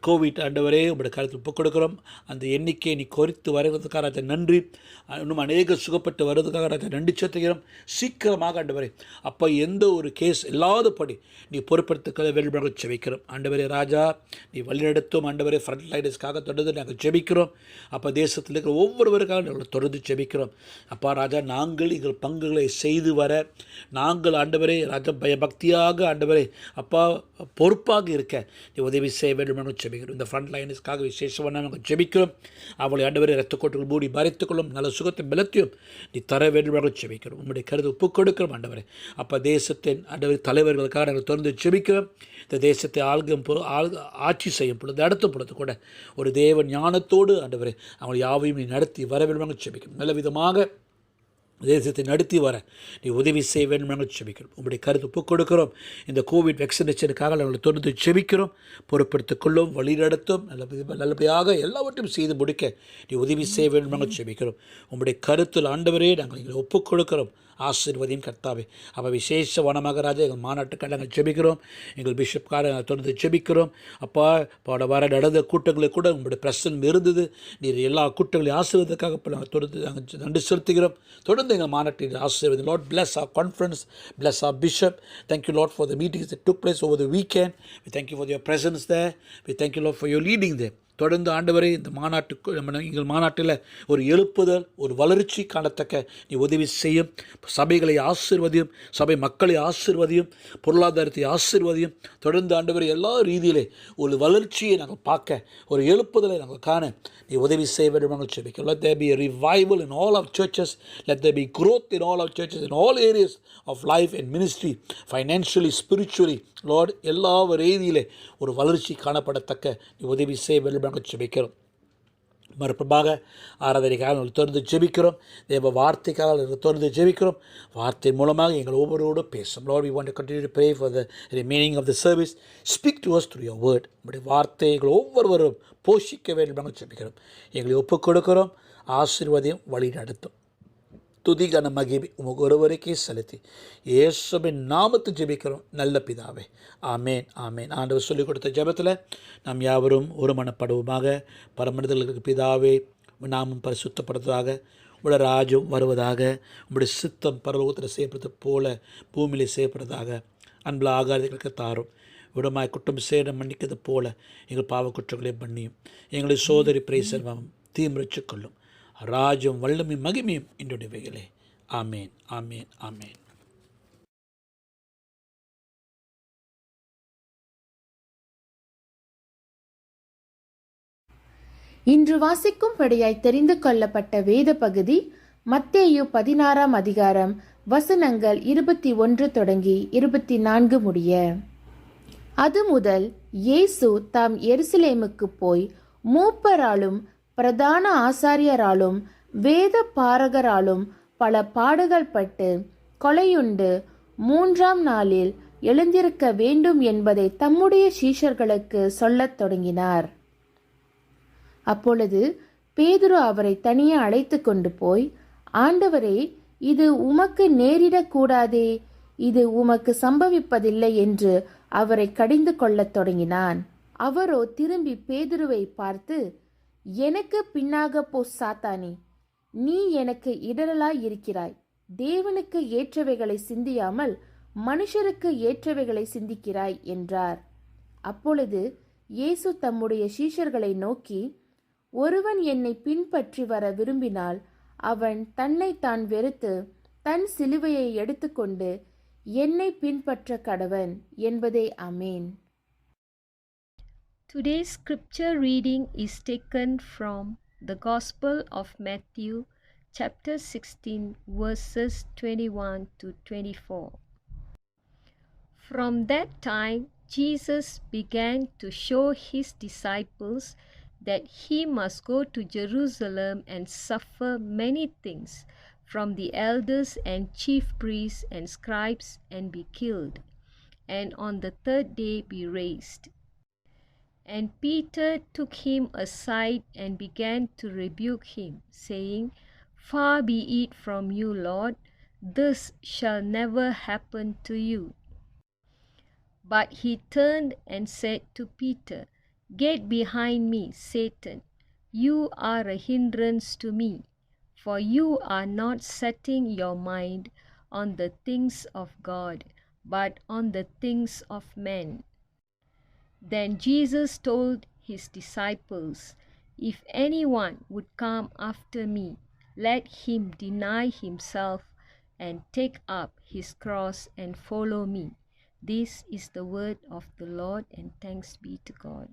கோவிட் ஆண்டவரே உங்களுடைய கருத்தில் ஒப்புக் கொடுக்குறோம். அந்த எண்ணிக்கையை நீ குறித்து வருவதற்காக அதை நன்றி. இன்னும் அநேக சுகப்பட்டு வருவதற்காக அதை நன்றி செலுத்துகிறோம். சீக்கிரமாக ஆண்டவரே அப்பா, எந்த ஒரு கேஸ் இல்லாதபடி நீ பொறுப்படுத்த வேண்டுமாக ஜெபிக்கிறோம். ஆண்டவரே ராஜா, நீ வழிநடத்தும் ஆண்டவரே. ஃப்ரண்ட் லைனர்ஸ்க்காக தொடர்ந்து நாங்கள் ஜெபிக்கிறோம். அப்போ தேசத்தில் இருக்கிற ஒவ்வொருவருக்காக நாங்கள் தொடர்ந்து ஜெபிக்கிறோம். அப்பா ராஜா, நாங்கள் எங்கள் பங்குகளை செய்து வர நாங்கள் ஆண்டவரே ராஜா பயபக்தியாக ஆண்டவரே அப்பா பொறுப்பாக இருக்க நீ உதவி செய்ய வேண்டும் என்று ஜெபிக்கிறோம். இந்த ஃப்ரண்ட் லைனர்ஸ்க்காக விசேஷமாக நாங்கள் ஜெபிக்கிறோம். அவளை ஆண்டவரே இரத்த கோட்டுகள் மூடி மறைத்துக்கொள்ளும் நல்ல சுகத்தை பலத்தையும் நீ தர வேண்டும் என்று ஜெபிக்கிறோம். உங்களுடைய கருத்து ஒப்புக் கொடுக்கிறோம் ஆண்டவரே. அப்போ தேசத்தின் ஆண்டவரே தலைவர்களுக்காக நாங்கள் தொடர்ந்து ஜெபிக்கிறோம். இந்த தேசத்தை ஆட்சி செய்யும் பொழுது நடத்தும் பொழுது கூட ஒரு தேவ ஞானத்தோடு ஆண்டவரே அவங்களை யாவையும் நீ நடத்தி வர வேண்டும் என்று ஜெபிக்கிறோம். நல்ல விதமாக தேசத்தை நடத்தி வர நீ உதவி செய்ய வேண்டும் என்று ஜெபிக்கிறோம். உங்களுடைய கருத்து ஒப்புக் கொடுக்கிறோம். இந்த கோவிட் வேக்சினேஷனுக்காக நாங்கள் தொடர்ந்து ஜெபிக்கிறோம். பொறுப்படுத்திக் கொள்ளும், வழிநடத்தும், நல்லபடியாக எல்லாவற்றையும் செய்து முடிக்க நீ உதவி செய்ய வேண்டும் என்று ஜெபிக்கிறோம். உங்களுடைய கருத்தில் ஆண்டவரே நாங்கள் எங்களை ஒப்புக் கொடுக்கிறோம். ஆசீர்வதியும் கர்த்தாவே. அப்போ விசேஷ வனமாக ராஜா எங்கள் மாநாட்டுக்காக நாங்கள் ஜெபிக்கிறோம். எங்கள் பிஷப்காக நாங்கள் தொடர்ந்து ஜெபிக்கிறோம். அப்பா, போட வர நடந்த கூட்டங்களை கூட உங்களுடைய பிரசன்னம் இருந்தது. நீர் எல்லா கூட்டங்களையும் ஆசீர்வதற்காக இப்போ நாங்கள் தொடர்ந்து நாங்கள் நன்றி செலுத்துகிறோம். தொடர்ந்து எங்கள் மாநாட்டில் ஆசீர்வதி. Lord bless our conference, bless our bishop. Thank you Lord for the meetings that took place over the weekend. We thank you for your presence there. We thank you Lord for your leading there. தொடர்ந்து ஆண்டவரே இந்த மாநாட்டுக்கு எங்கள் மாநாட்டில் ஒரு எழுப்புதல், ஒரு வளர்ச்சி காணத்தக்க நீ உதவி செய்யும். சபைகளை ஆசீர்வதியும், சபை மக்களை ஆசீர்வதியும், பொருளாதாரத்தை ஆசீர்வதியும். தொடர்ந்து ஆண்டவரே எல்லா ரீதியிலே ஒரு வளர்ச்சியை நாங்கள் பார்க்க, ஒரு எழுப்புதலை நாங்கள் காண நீ உதவி செய்ய வேண்டும் என்று ஜெபிக்கிறோம். Let there be a revival in all our churches. Let there be growth in all our churches, in all areas of life and ministry, financially, spiritually. Lord, எல்லா ரீதியிலே ஒரு வளர்ச்சி காணப்படத்தக்க நீ உதவி செய்ய வேண்டும் என்று ஜெபிக்கிறோம். மறுபடியாக ஆராதனைக்காக தொடர்ந்து ஜெபிக்கிறோம். தேவ வார்த்தைக்காக தொடர்ந்து ஜெபிக்கிறோம். வார்த்தை மூலமாக எங்கள் ஒவ்வொருவரோடும் பேசும். Lord, we want to continue to pray for the remaining of the service. Speak to us through your word. உங்களுடைய வார்த்தை எங்கள் ஒவ்வொருவரும் போஷிக்க வேண்டும் என்று ஜெபிக்கிறோம். எங்களை ஒப்புக் கொடுக்கிறோம். ஆசீர்வாதம் வழி நடத்தும். துதி கன மகிமை உமக்கு ஒருவருக்கே செலுத்தி இயேசுவின் நாமத்தை ஜெபிக்கிறோம் நல்ல பிதாவே. ஆமேன், ஆமேன். ஆண்டவர் சொல்லிக் கொடுத்த ஜெபத்தில் நாம் யாவரும் ஒரு மனப்படுவோமாக. பரமனிதர்களுக்கு பிதாவே, நாமும் பரிசுத்தப்படுவதாக, உங்களுடைய ராஜ்யம் வருவதாக, உங்களுடைய சித்தம் பரலோகத்தில் செய்யப்படுறது போல பூமியிலே செய்யப்படுறதாக. அன்புள்ள ஆகாரங்களுக்கு தாரும். விடமாய் குற்றம் சேர மன்னிக்கிறது போல எங்கள் பாவ குற்றங்களை பண்ணியும் எங்களை சோதரி பிரேசர்வம் தீமிரச்சு கொள்ளும். ராஜ்யம் வல்லமை மகிமையும் என்னுடையவைகளே. ஆமேன், ஆமேன், ஆமேன். இன்று வாசிக்கும்படியாய் தெரிந்து கொள்ளப்பட்ட வேத பகுதி மத்தேயு 16 அதிகாரம் வசனங்கள் 21 தொடங்கி 24 முடிய. அது முதல் இயேசு தாம் எருசலேமுக்கு போய் மூப்பராலும் பிரதான ஆசாரியராலும் வேத பாரகராலும் பல பாடுகள் பட்டு கொலையுண்டு 3ஆம் நாளில் எழுந்திருக்க வேண்டும் என்பதை தம்முடைய சீஷர்களுக்கு சொல்லத் தொடங்கினார். அப்பொழுது பேதுரு அவரை தனியே அழைத்து கொண்டு போய், ஆண்டவரே, இது உமக்கு நேரிடக்கூடாதே, இது உமக்கு சம்பவிப்பதில்லை என்று அவரை கடிந்து கொள்ளத் தொடங்கினான். அவரோ திரும்பி பேதுருவை பார்த்து, எனக்கு பின்னாக போ சாத்தானே, நீ எனக்கு இடரலாய் இருக்கிறாய். தேவனுக்கு ஏற்றவைகளை சிந்தியாமல் மனுஷருக்கு ஏற்றவைகளை சிந்திக்கிறாய் என்றார். அப்பொழுது இயேசு தம்முடைய சீஷர்களை நோக்கி, ஒருவன் என்னை பின்பற்றி வர விரும்பினால் அவன் தன்னை தான் வெறுத்து தன் சிலுவையை எடுத்துக்கொண்டு என்னை பின்பற்ற கடவன் என்பதே. ஆமேன். Today's scripture reading is taken from the Gospel of Matthew, chapter 16, verses 21 to 24. From that time, Jesus began to show his disciples that he must go to Jerusalem and suffer many things from the elders and chief priests and scribes and be killed, and on the third day be raised. And Peter took him aside and began to rebuke him, saying, Far be it from you, Lord, this shall never happen to you. But he turned and said to Peter, "Get behind me, Satan. You are a hindrance to me, for you are not setting your mind on the things of God, but on the things of men." Then Jesus told his disciples, "If anyone would come after me, let him deny himself and take up his cross and follow me." This is the word of the Lord, and thanks be to God.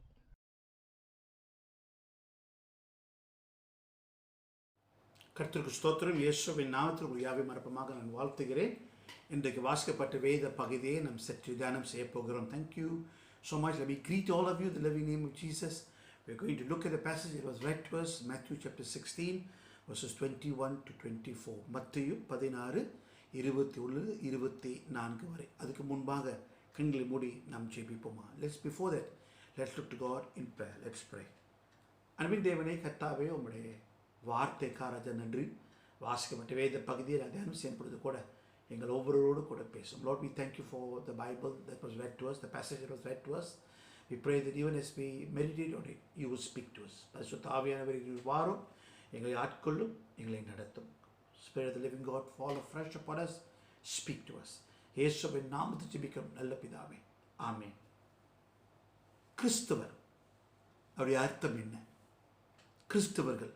கர்த்தருக்கு ஸ்தோத்திரம். இயேசுவின் நாமத்தில் உங்கள் யாவை மரப்பமாக நான் வாழ்த்துகிறேன். இன்றைக்கு வாசிக்கப்பட்ட வேத பகுதியை நாம் சற்று தியானம் செய்ய போகிறோம். Thank you so much. Let me greet all of you in the living name of Jesus. We're going to look at the passage. It was read to us, Matthew chapter 16, verses 21 to 24. மத்தேயு 16, 21, 24 வரை. அதுக்கு முன்பாக கண்களை மூடி நாம் ஜெபிப்போமா? Before that, let's look to God in prayer. Let's pray. அன்பின் தேவனே, கர்த்தாவே, உம்முடைய வார்த்தைக்காரஜ நன்றி. வாசிக்கப்பட்ட வேத பகுதியை நான் தியானம் செய்யும் பொழுது கூட எங்கள் ஒவ்வொருவரோடு கூட பேசும். Lord, we thank you for the Bible that was read to us, the passage that was read to us. We pray that even as we meditate on it, you will speak to us. பரிசுத்த ஆவியானவரே வாரும், எங்களை ஆட்கொள்ளும், எங்களை நடத்தும். Spirit of the living God, fall afresh upon us, speak to us. இயேசுவின் நாமத்தில் ஜெபிக்கிறோம் நல்ல பிதாவே, ஆமென். கிறிஸ்தவர், அவருடைய அர்த்தம் என்ன? கிறிஸ்தவர்கள்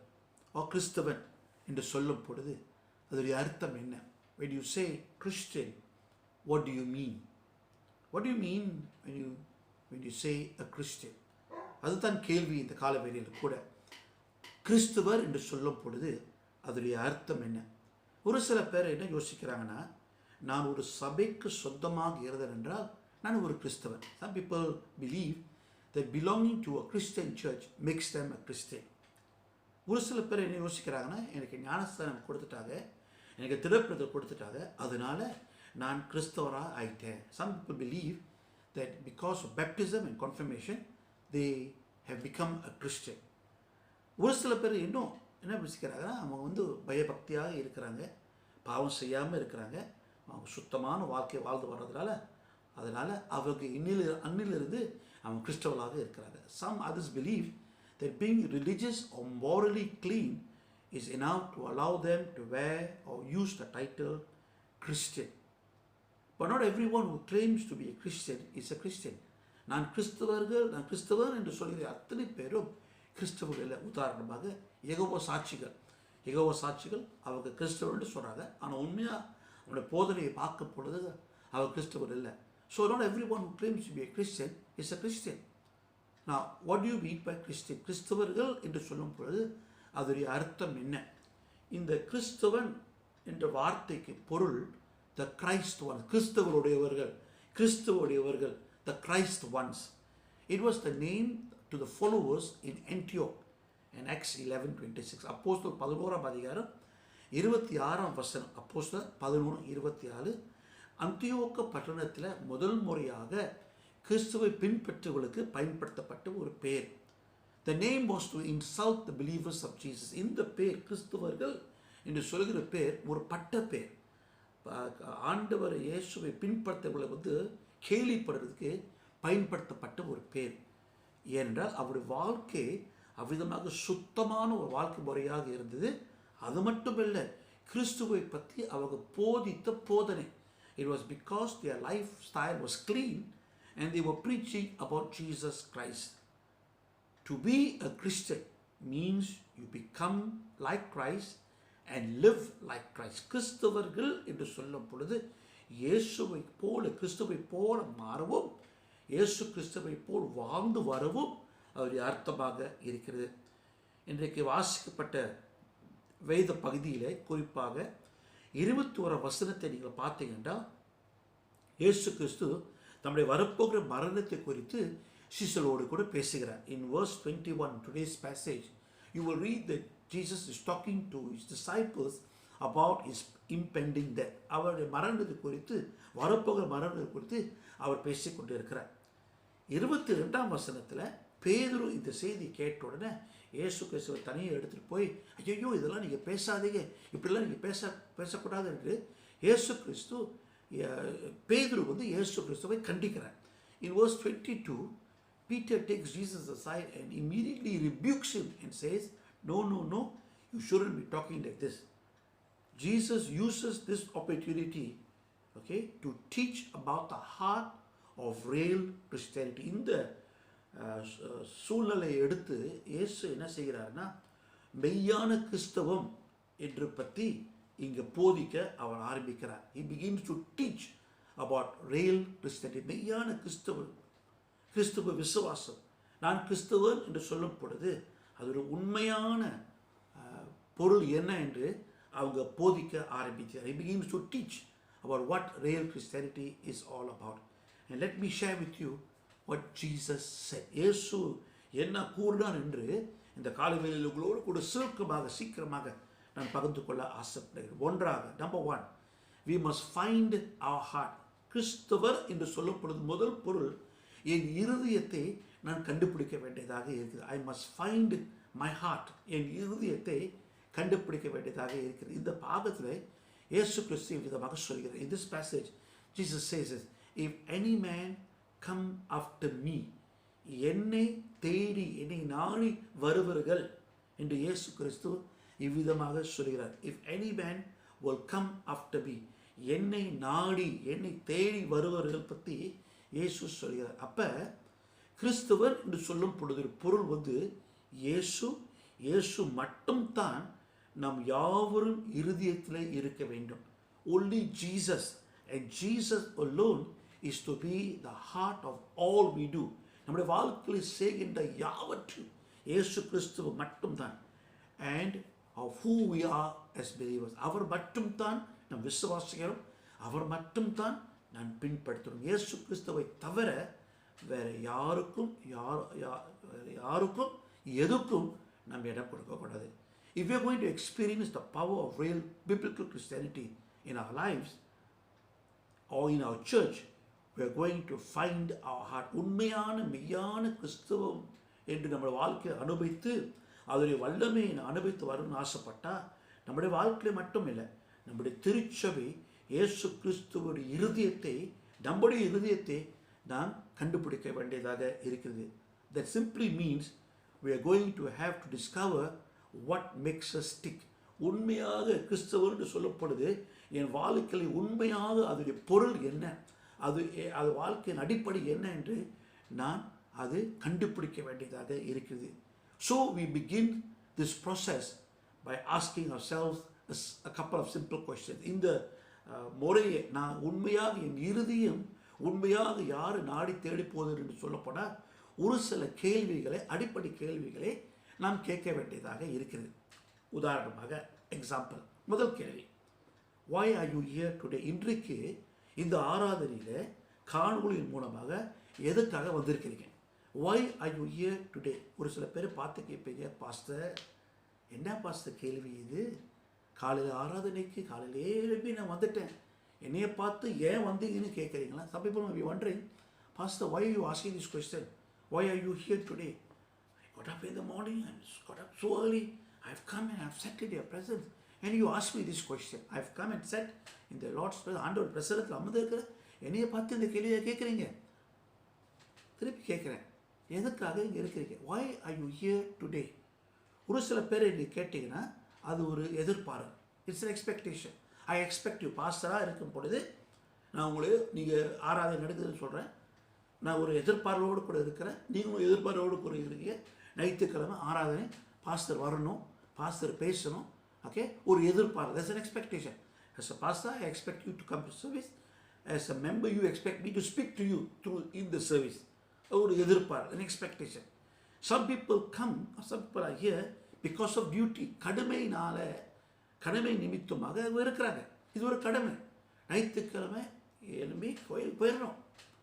கிறிஸ்தவன் என்று சொல்லும் பொழுது அதோடைய அர்த்தம் என்ன? When you say Christian, what do you mean? What do you mean when you say a Christian? அதுதான் கேள்வி இந்த காலவெளியில் கூட. கிறிஸ்தவர் என்று சொல்லும் பொழுது அதோடைய அர்த்தம் என்ன? ஒரு சில பேர் என்ன யோசிக்கிறாங்கன்னா, நான் ஒரு சபைக்கு சொந்தமாக இருந்தேன் என்றால் நான் ஒரு கிறிஸ்தவன். Some people believe that belonging to a Christian church makes them a Christian. ஒரு சில பேர் என்ன யோசிக்கிறாங்கன்னா, எனக்கு ஞானஸ்தானம் கொடுத்துட்டாங்க, எனக்கு திறப்பிரதல் கொடுத்துட்டாங்க, அதனால நான் கிறிஸ்தவராக ஆயிட்டேன். Some people believe that because of baptism and confirmation they have become a Christian. ஒரு சில பேர் இன்னும் என்ன யோசிக்கிறாங்கன்னா, அவங்க பயபக்தியாக இருக்கிறாங்க, பாவம் செய்யாமல் இருக்கிறாங்க, அவங்க சுத்தமான வாழ்க்கையை வாழ்ந்து வர்றதுனால அதனால் அவங்க அன்னிலிருந்து அவங்க கிறிஸ்தவர்களாக இருக்கிறாங்க. Some others believe that being religious or morally clean is enough to allow them to wear or use the title Christian. But not everyone who claims to be a Christian is a Christian. நான் கிறிஸ்தவர் என்று சொல்கிற அத்தனை பேரும் கிறிஸ்தவர்கள் இல்லை. உதாரணமாக யெகோவா சாட்சிகள் அவங்க கிறிஸ்தவர் என்று சொல்கிறாங்க, ஆனால் உண்மையாக அவனுடைய போதனையை பார்க்கும் பொழுது அவர் கிறிஸ்தவர் இல்லை. So not everyone who claims to be a Christian is a Christian. Now, what do you mean by Christian? கிறிஸ்தவர்கள் என்று சொல்லும் பொழுது அதோடைய அர்த்தம் என்ன? இந்த கிறிஸ்தவன் என்ற வார்த்தைக்கு பொருள் the Christ one, கிறிஸ்தவருடையவர்கள், the Christ ones. It was the name to the followers in Antioch in Acts 11:26. அப்போஸ்தலர் 11ஆம் அதிகாரம் 26ஆம் வசனம். அப்போஸ்தலர் 11:24. அந்தியோக்க பட்டணத்தில் முதல் முறையாக கிறிஸ்துவை பின்பற்றுவர்களுக்கு பயன்படுத்தப்பட்ட ஒரு பேர். The name was to insult the believers of Jesus. இந்த பேர், கிறிஸ்துவர்கள் என்று சொல்கிற பேர் ஒரு பட்ட பேர். ஆண்டவர் இயேசுவை பின்பற்றவர்களை கேலிப்படுறதுக்கு பயன்படுத்தப்பட்ட ஒரு பேர். ஏனென்றால் அவருடைய வாழ்க்கை அவ்விதமாக சுத்தமான ஒரு வாழ்க்கை முறையாக இருந்தது. அது மட்டுமல்ல, கிறிஸ்துவை பற்றி அவங்க போதித்த போதனை. It was because their lifestyle was clean and they were preaching about Jesus Christ. To be a Christian means you become like Christ and live like Christ. கிறிஸ்தவர்கள் என்று சொல்லும் பொழுது கிறிஸ்துவை போல மாறவும், இயேசு கிறிஸ்துவை போல் வாழ்ந்து வரவும் அவருடைய அர்த்தமாக இருக்கிறது. இன்றைக்கு வாசிக்கப்பட்ட வேத பகுதியிலே குறிப்பாக 21 வசனத்தை நீங்கள் பார்த்தீங்கன்னா, இயேசு கிறிஸ்து தம்முடைய வரப்போகிற மரணத்தை குறித்து சீசரோடு கூட பேசுகிறார். In verse 21, today's passage, you will read that Jesus is talking to his disciples about his impending death. அவருடைய மரணத்தை குறித்து, வரப்போகிற மரணத்தை குறித்து அவர் பேசிக்கொண்டு இருக்கிறார். 22ஆம் வசனத்தில் பேதுரு இந்த செய்தி கேட்ட உடனே இயேசு கிறிஸ்துவை தனியாக எடுத்துகிட்டு போய், ஐயோ இதெல்லாம் நீங்கள் பேசாதீங்க, இப்படிலாம் நீங்கள் பேசக்கூடாது என்று பேதுரு இயேசு கிறிஸ்துவை கண்டிக்கிறார். In verse 22, Peter takes Jesus aside and immediately rebukes him and says, no, no, no, you shouldn't be talking like this. Jesus uses this opportunity, okay, to teach about the heart of real Christianity. இந்த சூழ்நிலையை எடுத்து இயேசு என்ன செய்கிறார்னா, மெய்யான கிறிஸ்தவம் என்று பற்றி இங்கே போதிக்க அவர் ஆரம்பிக்கிறார். He begins to teach about real Christianity. மெய்யான கிறிஸ்தவ விசுவாசம். நான் கிறிஸ்தவன் என்று சொல்லும் பொழுது அது ஒரு உண்மையான பொருள் என்ன என்று அவங்க போதிக்க ஆரம்பித்தார். He begins to teach about what real Christianity is all about. And let me share with you what Jesus said. இயேசு என்ன கூறினார் என்று இந்த காலவேளையில் உங்களோடு கூட சீக்கிரமாக நான் பகிர்ந்து கொள்ள ஆசைப்படுகிறேன். ஒன்றாக, number 1, we must find our heart. கிறிஸ்தவர் என்று சொல்லப்படுவது முதல் பொருள், என் இருதயத்தை நான் கண்டுபிடிக்க வேண்டியதாக இருக்குது. I must find my heart. என் இருதயத்தை கண்டுபிடிக்க வேண்டியதாக இருக்கிறது. இந்த பாகத்தில் இயேசு கிறிஸ்து விதமாக சொல்கிறார். In this passage, Jesus says, if any man come after me, என்னை தேடி என்னை நாடி வருவர்கள் என்று இயேசு கிறிஸ்து இவ்விதமாக சொல்கிறார். If any man will come after me, என்னை நாடி என்னை தேடி வருவர்கள் பற்றி இயேசு சொல்கிறார். அப்ப கிறிஸ்தவர் என்று சொல்லும் பொழுது பொருள் இயேசு மட்டும்தான் நம் யாவரும் இருதயத்திலே இருக்க வேண்டும். Only Jesus and Jesus alone is to be the heart of all we do. நம்முடைய வாழ்க்கையில் செய்கின்ற யாவற்றும் இயேசு கிறிஸ்துவ மட்டும்தான். And of who we are as believers. அவர் மட்டும்தான் நம் விசுவாசிக்கிறோம், அவர் மட்டும்தான் நான் பின்பற்றுகிறோம். இயேசு கிறிஸ்துவை தவிர வேற யாருக்கும் எதுக்கும் நாம் இடம் கொடுக்கக்கூடாது. If we are going to experience the power of real biblical Christianity in our lives or in our church, we are going to find our heart. உண்மையான மெய்யான கிறிஸ்தவம் என்று நம்ம வாழ்க்கையை அனுபவித்து அதனுடைய வல்லமையை அனுபவித்து வரணும்னு ஆசைப்பட்டா நம்முடைய வாழ்க்கையை மட்டும் இல்லை, நம்முடைய திருச்சபை இயேசு கிறிஸ்துவோட நம்முடைய இருதயத்தை நாம் கண்டுபிடிக்க வேண்டியதாக இருக்கிறது. That simply means we are going to have to discover what makes us tick. உண்மையாக கிறிஸ்தவர் என்று சொல்லப்படுது என் வாழ்க்கையில் உண்மையாக அதனுடைய பொருள் என்ன, அது வாழ்க்கையின் அடிப்படை என்ன என்று நான் அது கண்டுபிடிக்க வேண்டியதாக இருக்கிறது. So we begin this process by asking ourselves a couple of simple questions. இந்த முறையை நான் உண்மையாக என் இருதயம் உண்மையாக யார் நாடி தேடி போகுது என்று சொல்லப்போனால் ஒரு சில அடிப்படை கேள்விகளை நாம் கேட்க வேண்டியதாக இருக்கிறது. உதாரணமாக எக்ஸாம்பிள், முதல் கேள்வி, why are you here today? இன்றைக்கு இந்த ஆராதனையில் காணொளியின் மூலமாக எதுக்காக வந்திருக்கிறீங்க? why are you here today? ஒரு சில பேர் பார்த்து கேட்பீங்க, பாஸ்டர் என்ன பாஸ்டர் கேள்வி இது, காலையில் ஆராதனைக்கு காலையிலே எழுப்பி நான் வந்துட்டேன், என்னையை பார்த்து ஏன் வந்தீங்கன்னு கேட்குறீங்களா? Some people may be wondering, Pastor, why are you asking this question? Why are you here today? I got up in the morning, I got up so early, I've come and I've sat in your presence and you ask me this question. I've come and sat in the Lord's presence, ஆண்டவர் பிரசன்னத்தில் அமர்ந்து இருக்கிற என்னையை பார்த்து இந்த கேள்வியை கேட்குறீங்க. திருப்பி கேட்குறேன், எதுக்காக இங்கே இருக்கிறீங்க? Why are you here today? ஒரு சில பேர் நீங்கள் கேட்டிங்கன்னா அது ஒரு எதிர்பார்ப்பு. It's an expectation. I expect you. பாஸ்டராக இருக்கும் பொழுது நான் நீங்கள் ஆராதனை நடக்குதுன்னு சொல்கிறேன், நான் ஒரு எதிர்பார்ப்போடு கூட இருக்கிறேன், நீங்களும் எதிர்பார்ப்போடு கூட இருக்கிறீங்க. ஞாயிற்றுக்கிழமை ஆராதனை பாஸ்டர் வரணும், பாஸ்டர் பேசணும், ஓகே, ஒரு எதிர்பார்ப்பு. That's an expectation. As a pastor, I expect you to come to service. As a member, you expect me to speak to you in the service. ஒரு எதிர்பார்ப்பு, an expectation. Some people are here because of duty. கடமை நிமித்தமாக இருக்கிறாங்க. இது ஒரு கடமை. ஞாயிற்றுக்கிழமை எழும்பி கோயிலுக்கு போயிடணும்,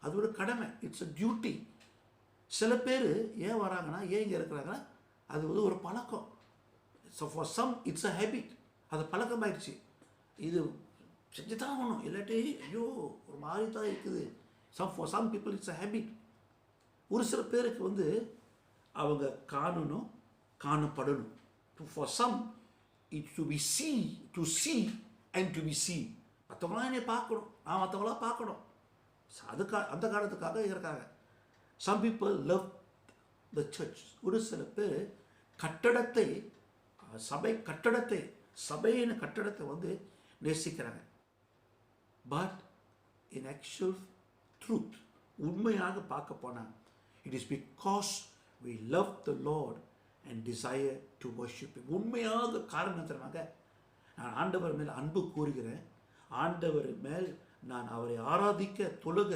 அது ஒரு கடமை. It's a duty. சில பேர் ஏன் வராங்கன்னா, ஏன் இங்கே இருக்கிறாங்கன்னா, அது ஒரு பழக்கம். So for some it's a habit. அது பழக்கமாயிடுச்சு, இது செஞ்சு தான் ஆகணும், இல்லாட்டி ஐயோ ஒரு மாதிரி தான் இருக்குது. For some people it's a habit. ஒரு சில பேருக்கு அவங்க காணப்படணும். For some it to see and to be seen. மற்றவங்களாம் என்னை பார்க்கணும், நான் மற்றவங்களாம் பார்க்கணும். அந்த காரணத்துக்காக இருக்காங்க. Some people love the church. ஒரு சில பேர் கட்டடத்தை, சபையின் கட்டடத்தை வந்து நேசிக்கிறாங்க. பட் இன் ஆக்சுவல் ட்ரூத், உண்மையாக பார்க்க போனால், it is because we love the Lord and desire to worship him. உண்மையாக காரணத்தினாக நான் ஆண்டவர் மேல் அன்பு கூறுகிறேன். ஆண்டவர் மேல் நான் அவரை ஆராதிக்க தொழுக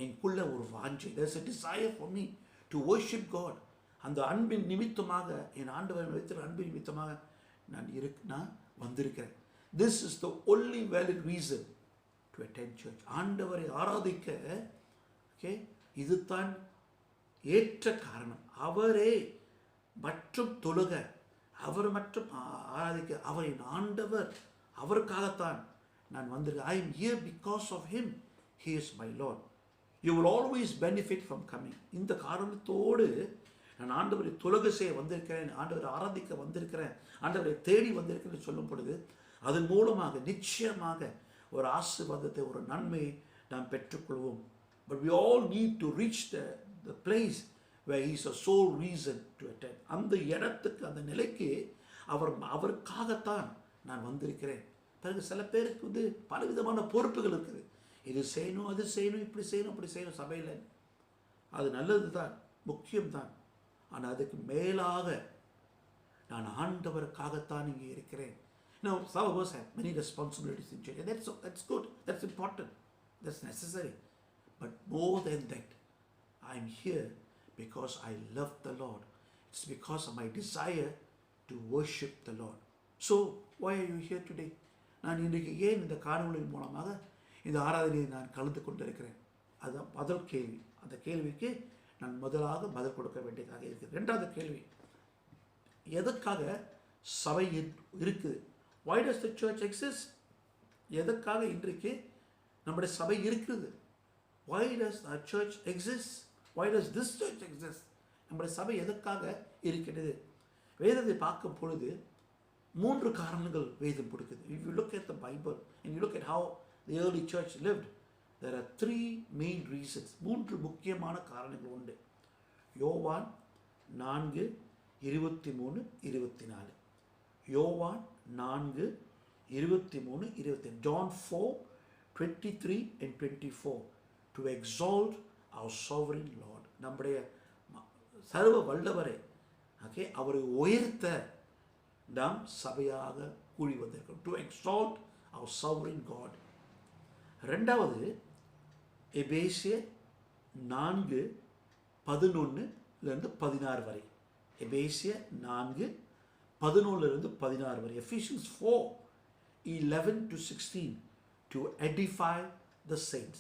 எனக்குள்ள ஒரு வாஞ்சை. There's a desire for me to worship God. அந்த அன்பின் நிமித்தமாக, என் ஆண்டவர் வைத்திருக்கிற அன்பின் நிமித்தமாக நான் வந்திருக்கிறேன். This is the only valid reason to attend church. ஆண்டவரை ஆராதிக்க, ஓகே, இதுதான் ஏற்ற காரணம். அவரே மற்றும் தொழுக, அவர் மற்றும் ஆராதிக்க, அவரின் ஆண்டவர், அவருக்காகத்தான் நான் வந்திருக்கேன். I am here because of him. He is my Lord. You will always benefit from coming. இந்த காரணத்தோடு நான் ஆண்டவரை தொழுகை செய்ய வந்திருக்கிறேன், ஆண்டவரை ஆராதிக்க வந்திருக்கிறேன், ஆண்டவரை தேடி வந்திருக்கிறேன் சொல்லும் பொழுது அதன் மூலமாக நிச்சயமாக ஒரு ஆசீர்வாதத்தை, ஒரு நன்மையை நாம் பெற்றுக்கொள்வோம். But we all need to reach the place where he is a sole reason to attend. அந்த இடத்துக்கு, அந்த நிலைக்கு அவருக்காகத்தான் நான் வந்திருக்கிறேன். பிறகு சில பேருக்கு வந்து பலவிதமான பொறுப்புகள் இருக்குது. இது செய்யணும், அது செய்யணும், இப்படி செய்யணும், அப்படி செய்யணும் சபையில். அது நல்லது தான், முக்கியம்தான். ஆனால் அதுக்கு மேலாக நான் ஆண்டவருக்காகத்தான் இங்கே இருக்கிறேன். Now, some of us have many responsibilities in church, and that's good, that's important, that's necessary. But more than that, I'm here because I love the Lord. It's because of my desire to worship the Lord. So, why are you here today? நான் இன்றைக்கு ஏன் இந்த காணொளியின் மூலமாக இந்த ஆராதனையை நான் கலந்து கொண்டிருக்கிறேன்? அதுதான் முதல் கேள்வி. அந்த கேள்விக்கு நான் முதலாக பதில் கொடுக்க வேண்டியதாக இருக்குது. ரெண்டாவது கேள்வி, எதற்காக சபை இருக்குது? Why does the church exist? எதற்காக இன்றைக்கு நம்முடைய சபை இருக்குது? Why does our church exist? Why does this church exist? நம்முடைய சபை எதற்காக இருக்கிறது? வேதத்தை பார்க்கும் பொழுது 3 காரணங்கள் வேதம் கொடுக்குது. If you look at the Bible and you look at how the early church lived, there are 3 main reasons. 3 முக்கியமான காரணங்கள் உண்டு. யோவான் 4:23-24. யோவான் 4:23-24. John 4:23 and 24. To exalt our sovereign Lord. நம்முடைய சர்வ வல்லவரை, ஓகே, அவரை உயர்த்த நாம் சபையாக கூடி வந்திருக்கிறோம். To exalt our sovereign God. ரெண்டாவது, எபேசியர் 4:11-16 வரை. எபேசியர் 4:11-16 வரை. Ephesians 4:11-16 to edify the saints.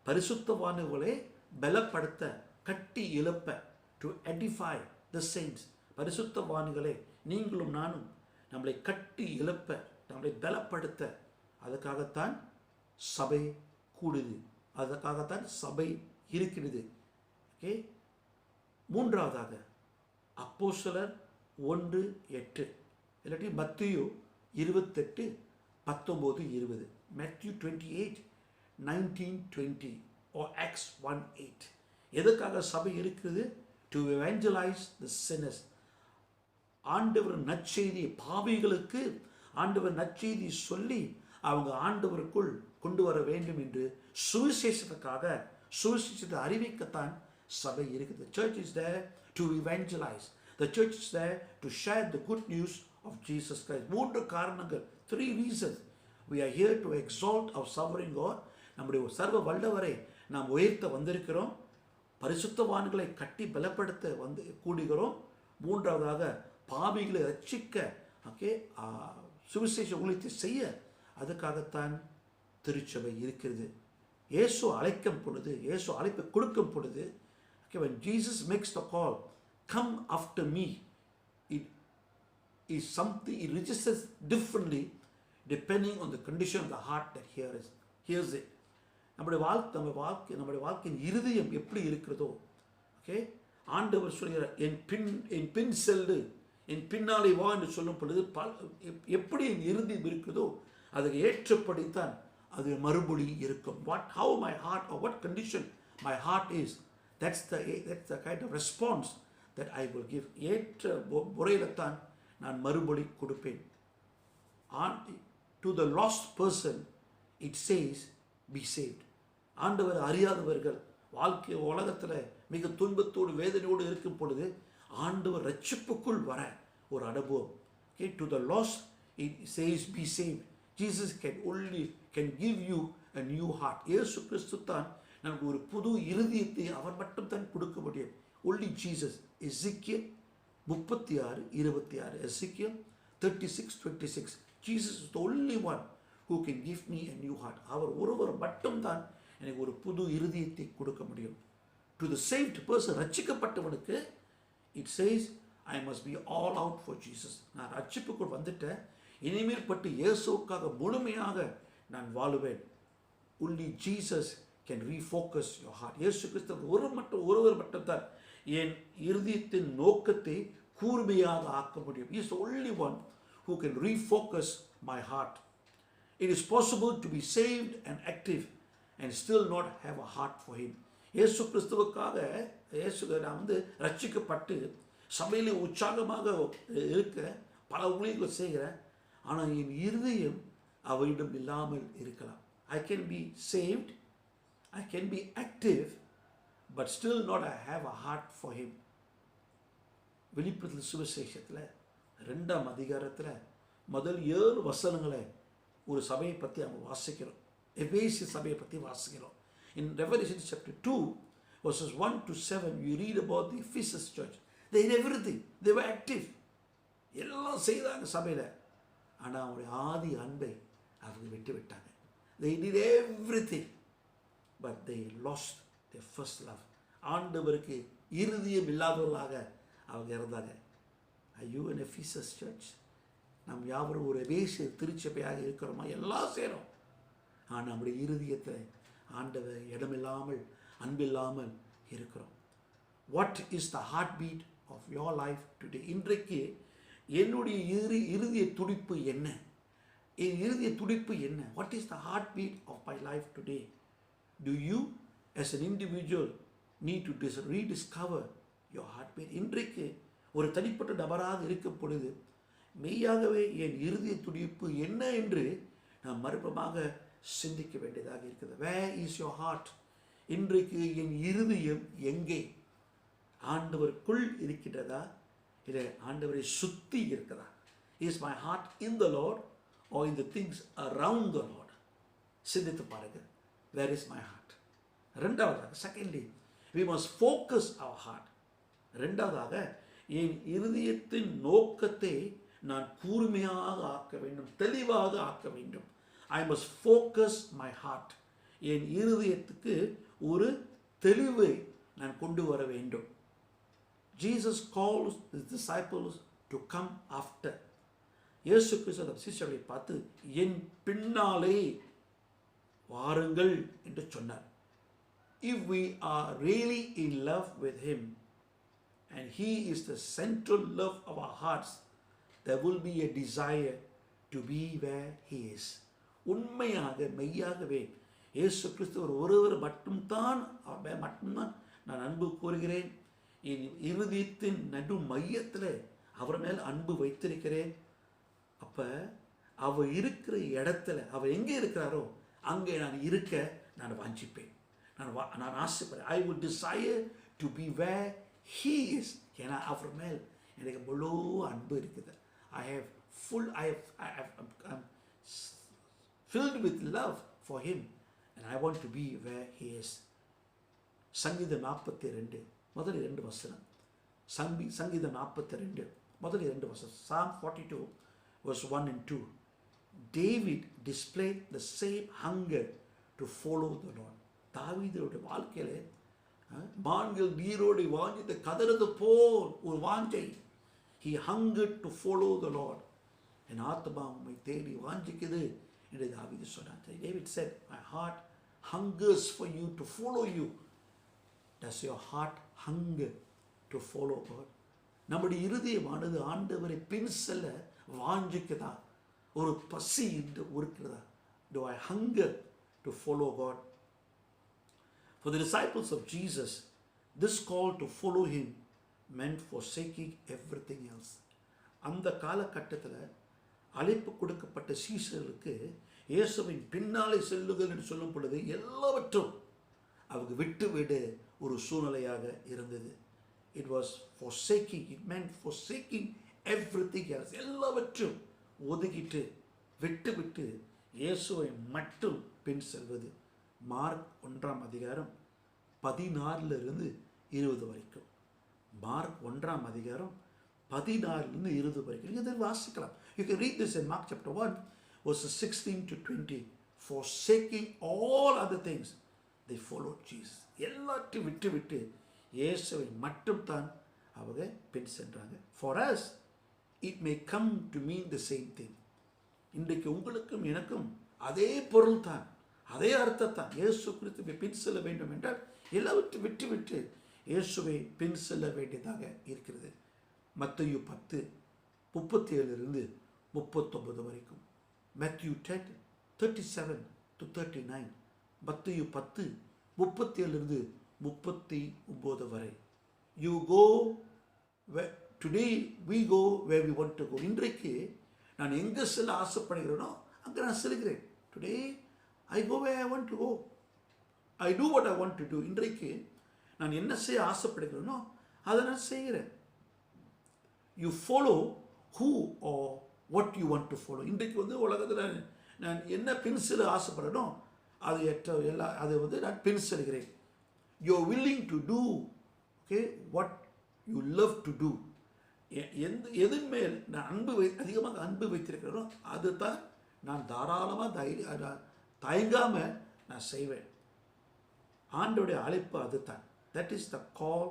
பரிசுத்தவான்களை பலப்படுத்த, கட்டி எழுப்ப. To edify the saints. பரிசுத்தவான்களை நீங்களும் நானும் நம்மளை கட்டி எழுப்ப, நம்மளை பலப்படுத்த, அதுக்காகத்தான் சபை கூடுது, அதுக்காகத்தான் சபை இருக்கிறது. ஓகே. மூன்றாவதாக அப்போஸ்தலர் 1:8 இல்லாட்டி மத்தேயு 28:19-20. Matthew 28:19-20 or Acts 1:8. எதுக்காக சபை இருக்குது? To evangelize the sinners. ஆண்டவர் நற்செய்தி, பாவிகளுக்கு ஆண்டவர் நற்செய்தி சொல்லி அவங்க ஆண்டவருக்குள் கொண்டு வர வேண்டும் என்று சுவிசேஷத்துக்காக, சுவிசேஷத்தை அறிவிக்கத்தான் சபை இருக்குது. The church is there to evangelize. The church is there to share the good news of Jesus Christ. 3 காரணங்கள், 3 reasons. We are here to exalt our sovereign God. நம்முடைய சர்வ வல்லவரை நாம் உயர்த்த வந்திருக்கிறோம். பரிசுத்தவான்களை கட்டி பலப்படுத்த வந்து கூடுகிறோம். மூன்றாவதாக பாவிகளை ரட்சிக்க, ஓகே, சுவிசேஷ ஊழியத்தை செய்ய, அதுக்காகத்தான் திருச்சபை இருக்கிறது. இயேசு அழைக்கும் பொழுது, இயேசு அழைப்பை கொடுக்கும் பொழுது, okay, when Jesus makes the call, come after me, it is something, it registers differently depending on the condition of the heart that hears it. நம்முடைய வாழ்க்கையின் இருதயம் எப்படி இருக்கிறதோ, ஓகே, ஆண்டவர் சொல்கிறார், என் பின் செல்லு, என் பின்னாலே வா என்று சொல்லும் பொழுது எப்படி என் இருதயம் இருக்கிறதோ அதுக்கு ஏற்றப்படித்தான் அது மறுபடி இருக்கும். How my heart or what condition my heart is, that's the kind of response that I will give. ஏற்ற முறையில்தான் நான் மறுபடி கொடுப்பேன். To the lost person it says be saved. ஆண்டவர் அறியாதவர்கள் வாழ்க்கை உலகத்தில் மிக துன்பத்தோடு வேதனையோடு இருக்கும் பொழுது ஆண்டவர் ரட்சிப்புக்குள் வர ஒரு அனுபவம். Okay, to the lost it says be saved. Jesus can give you a new heart. இயேசு கிறிஸ்து தான் நமக்கு ஒரு புது இருதயத்தை அவர் மட்டும் தான் கொடுக்க முடியும். Only Jesus. Ezekiel 36:26, Ezekiel 36:26. Jesus is the only one who can give me a new heart. அவர் ஒருவர் மட்டும் தான் எனக்கு ஒரு புது இருதயத்தை கொடுக்க முடியும். To the saved person, ரட்சிக்கப்பட்டவனுக்கு it says I must be all out for Jesus. நான் ரட்சிப்புக்குள் வந்துட்டேன், இனிமேல் பட்டு இயேசுவுக்காக முழுமையாக நான் வாழுவேன். Only Jesus can refocus your heart. இயேசு கிறிஸ்து ஒருவர் மட்டும்தான் என் இருதயத்தின் நோக்கத்தை கூர்மையாக ஆக்க முடியும். He is the only one who can refocus my heart. It is possible to be saved and active and still not have a heart for him. இயேசு கிறிஸ்துவுக்காக நான் ரட்சிக்கப்பட்டு சபையிலே உற்சாகமாக இருக்க பல ஊழியர்கள் செய்கிறேன், ஆனால் என் இருதயம் அவரிடம் இல்லாமல் இருக்கலாம். I can be saved, I can be active, but still not have a heart for him. வெளிப்படுத்தல் சுவிசேஷத்தில் 2ஆம் அதிகாரத்தில் முதல் 7 வசனங்களை ஒரு சபையை பற்றி அவங்க வாசிக்கிறோம். எபேசிய சபையை பற்றி வாசிக்கிறோம். In Revelation chapter 2 verses 1 to 7 we read about the Ephesus church. They did everything. They were active. எல்லாம் செய்தாங்க சபையில். ஆனால் அவருடைய ஆதி அன்பை அவங்க விட்டு விட்டாங்க. They did everything but they lost their first love. ஆண்டவருக்கு இருதயம் இல்லாதவர்களாக அவங்க இருந்தாங்க. Are you an Ephesus church? நாம் யாவரும் ஒரு எபேசிய திருச்சபையாக இருக்கிறோமா? எல்லாம் செய்கிறோம், ஆனால் நம்முடைய இருதயத்தை ஆண்டவர் இடமில்லாமல் அன்பில்லாமல் இருக்கிறோம். What is the heartbeat of your life today? இன்றைக்கு என்னுடைய இருதய துடிப்பு என்ன? என் இருதய துடிப்பு என்ன? What is the heartbeat of my life today? Do you as an individual need to rediscover your heartbeat? இன்றைக்கு ஒரு தனிப்பட்ட நபராக இருக்கும் பொழுது மெய்யாகவே என் இருதய துடிப்பு என்ன என்று நாம் மறுபமாக சிந்திக்க வேண்டியதாக இருக்குது. Where is your heart? இன்றைக்கு என் இருதயம் எங்கே? ஆண்டவருக்குள் இருக்கின்றதா, இல்லை ஆண்டவரை சுற்றி இருக்கிறதா? Is my heart in the Lord or in the things around the Lord? சிந்தித்து பாருங்க. Where is my heart? ரெண்டாவதாக, secondly, we must focus our heart. ரெண்டாவதாக, என் இருதயத்தின் நோக்கத்தை நான் கூர்மையாக ஆக்க வேண்டும், தெளிவாக ஆக்க வேண்டும். I must focus my heart. என் இருதயத்துக்கு ஒரு தெளிவை நான் கொண்டு வர வேண்டும். Jesus calls his disciples to come after. இயேசு கிறிஸ்து சிஷ்யர்களை பார்த்து என் பின்னாலே வாருங்கள் என்று சொன்னார். If we are really in love with him and he is the central love of our hearts, there will be a desire to be where he is. உண்மையாக மெய்யாகவே இயேசு கிறிஸ்து ஒருவர் மட்டும்தான் நான் அன்பு கூறுகிறேன். என் இருதயத்தின் நடு மையத்தில் அவர் மேல் அன்பு வைத்திருக்கிறேன். அப்போ அவர் இருக்கிற இடத்துல, அவர் எங்கே இருக்கிறாரோ அங்கே நான் இருக்க நான் வாஞ்சிப்பேன், நான் ஆசைப்படுறேன். I would desire to be where he is. ஏன்னா அவர் மேல் எனக்கு முழு அன்பு இருக்குது. I'm filled with love for him and I want to be where he is. சங்கீதம் 42 முதல் 2 வசனம். சங்கீதம் 42 முதல் 2 வசனம். Psalm 42 verse 1 and 2. David displayed the same hunger to follow the Lord. தாவீதுடைய வாழ்க்கையிலே மான்கள் நீரோடு வாஞ்சித்து கதறது போல் ஒரு வாஞ்சை. He hungered to follow the Lord. என் ஆத்மா உம்மை தேடி வாஞ்சிக்குது என்று தாவீது சொன்னார். David said, my heart hungers for you, to follow you. Does your heart hunger to follow God? நம்முடைய இருதயமானது ஆண்டவரை பின் செல்ல வாஞ்சிக்குதா? ஒரு பசி இருக்கிறதா? Do I hunger to follow God. For the disciples of Jesus, this call to follow him meant forsaking everything else. அந்த காலகட்டத்தில் அழைப்பு கொடுக்கப்பட்ட சீஷர்களுக்கு இயேசுவின் பின்னாலே செல்லுங்கள் என்று சொல்லும் பொழுது எல்லாவற்றும் அவங்க விட்டு விட ஒரு சூழ்நிலையாக இருந்தது. It was forsaking, it meant forsaking everything else. எல்லாவற்றும் ஒதுக்கிட்டு விட்டு இயேசுவை மட்டும் பின் செல்வது. மார்க் 1ஆம் அதிகாரம் 16 வரைக்கும். மார்க் 1ஆம் அதிகாரம் 16 வரைக்கும் நீங்கள் இதை வாசிக்கலாம். You can read this in Mark chapter 1 verses 16 to 20. Forsaking all other things, they followed Jesus. எல்லாத்தையும் விட்டு இயேசுவை மட்டும் தான் அவங்க பின் சென்றாங்க. For us, it may come to mean the same thing. இன்றைக்கு உங்களுக்கும் எனக்கும் அதே பொருள் தான், அதே அர்த்தத்தான். இயேசு கிறிஸ்துவை பின் செல்ல வேண்டும் என்றால் எல்லாவற்றையும் விட்டு இயேசுவை பின் செல்ல வேண்டியதாக இருக்கிறது. மத்தேயு 10:37 வரைக்கும். Matthew 10:37 to 39. மத்தேயு 10:37 வரை. You go where, today we go where we want to go. இன்றைக்கு நான் எங்கே செல்ல ஆசைப்படுகிறேனோ அங்கே நான் செல்கிறேன். Today I go where I want to go. I do what I want to do. இன்றைக்கு நான் என்ன செய்ய ஆசைப்படுகிறேனோ அதை நான் செய்கிறேன். You follow who or what you want to follow. இன்றைக்கு உலகத்தில் நான் என்ன பின் செல்ல ஆசைப்படுறேனோ அதை நான் பின் செல்கிறேன். You are willing to do what you love to do. எதன் மேல் நான் அதிகமாக அன்பு வைத்திருக்கிறேனோ அதுதான் நான் தாராளமாக தயங்காமல் நான் செய்வேன். ஆண்டவருடைய அழைப்பு அதுதான். That is the call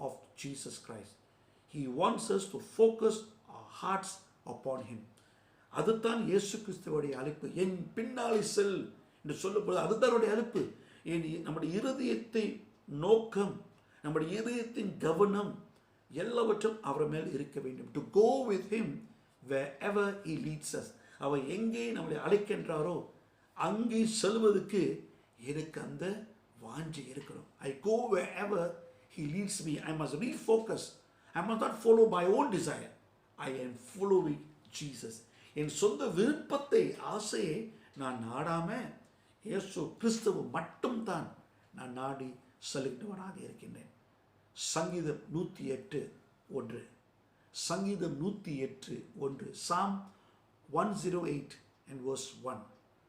of Jesus Christ. He wants us to focus our hearts upon him. அதுதான் இயேசு கிறிஸ்துவோடைய அழைப்பு. என் பின்னாலே செல் என்று சொல்லப்படுது. அதுதான் அவருடைய அழைப்பு. நம்முடைய இருதயத்தின் நோக்கம், நம்முடைய இருதயத்தின் கவனம் எல்லாவற்றும் அவர் மேல் இருக்க வேண்டும். To go with him wherever he leads us. அவர் எங்கே நம்மளை அழைக்கின்றாரோ அங்கே செல்வதற்கு எனக்கு அந்த வாஞ்சை இருக்கணும். I go wherever he leads me. I must refocus. I must not follow my own desire. I am following Jesus. என் சொந்த விருப்பத்தை, ஆசையை நான் நாடாம இயேசு கிறிஸ்துவ மட்டும்தான் நான் நாடி செலுத்துவனாக இருக்கின்றேன். சங்கீதம் 108:1. சங்கீதம் 108:1. Psalm 108 and verse 1.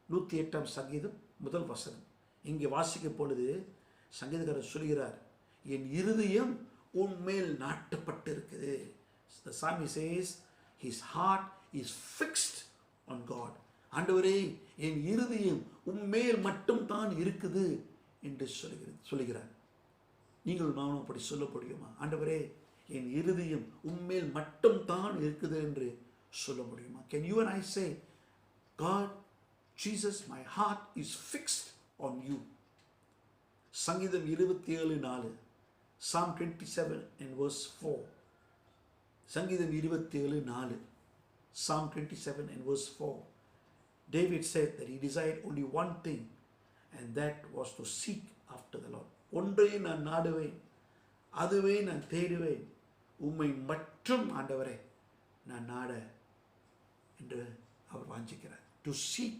108ஆம் சங்கீதம் முதல் வசனம். இங்கே வாசிக்கும் பொழுது சங்கீதக்காரர் சொல்கிறார், என் இருதயம் உன்மேல் நாட்டப்பட்டிருக்குது. The psalmist says his heart is fixed on God. ஆண்டவரே என் இருதயம் உன்மேல் மட்டும் தான் இருக்குது என்று சொல்கிறார். நீங்கள் நானும் அப்படி சொல்ல முடியுமா? ஆண்டவரே என் இருதயம் உன்மேல் மட்டும் தான் இருக்குது என்று சொல்ல முடியுமா? Can you and I say, God, Jesus, my heart is fixed on you. சங்கீதம் 27:4. Psalm 27 and verse 4. சங்கீதம் 27:4. Psalm 27 and verse 4. David said that he desired only one thing, and that was to seek after the Lord. ஒன்றை நான் நாடுவேன், அதுவே நான் தேடுவேன், உம்மை மட்டும் ஆண்டவரே நான் நாட என்று அவர் வாஞ்சிக்கிறார். To seek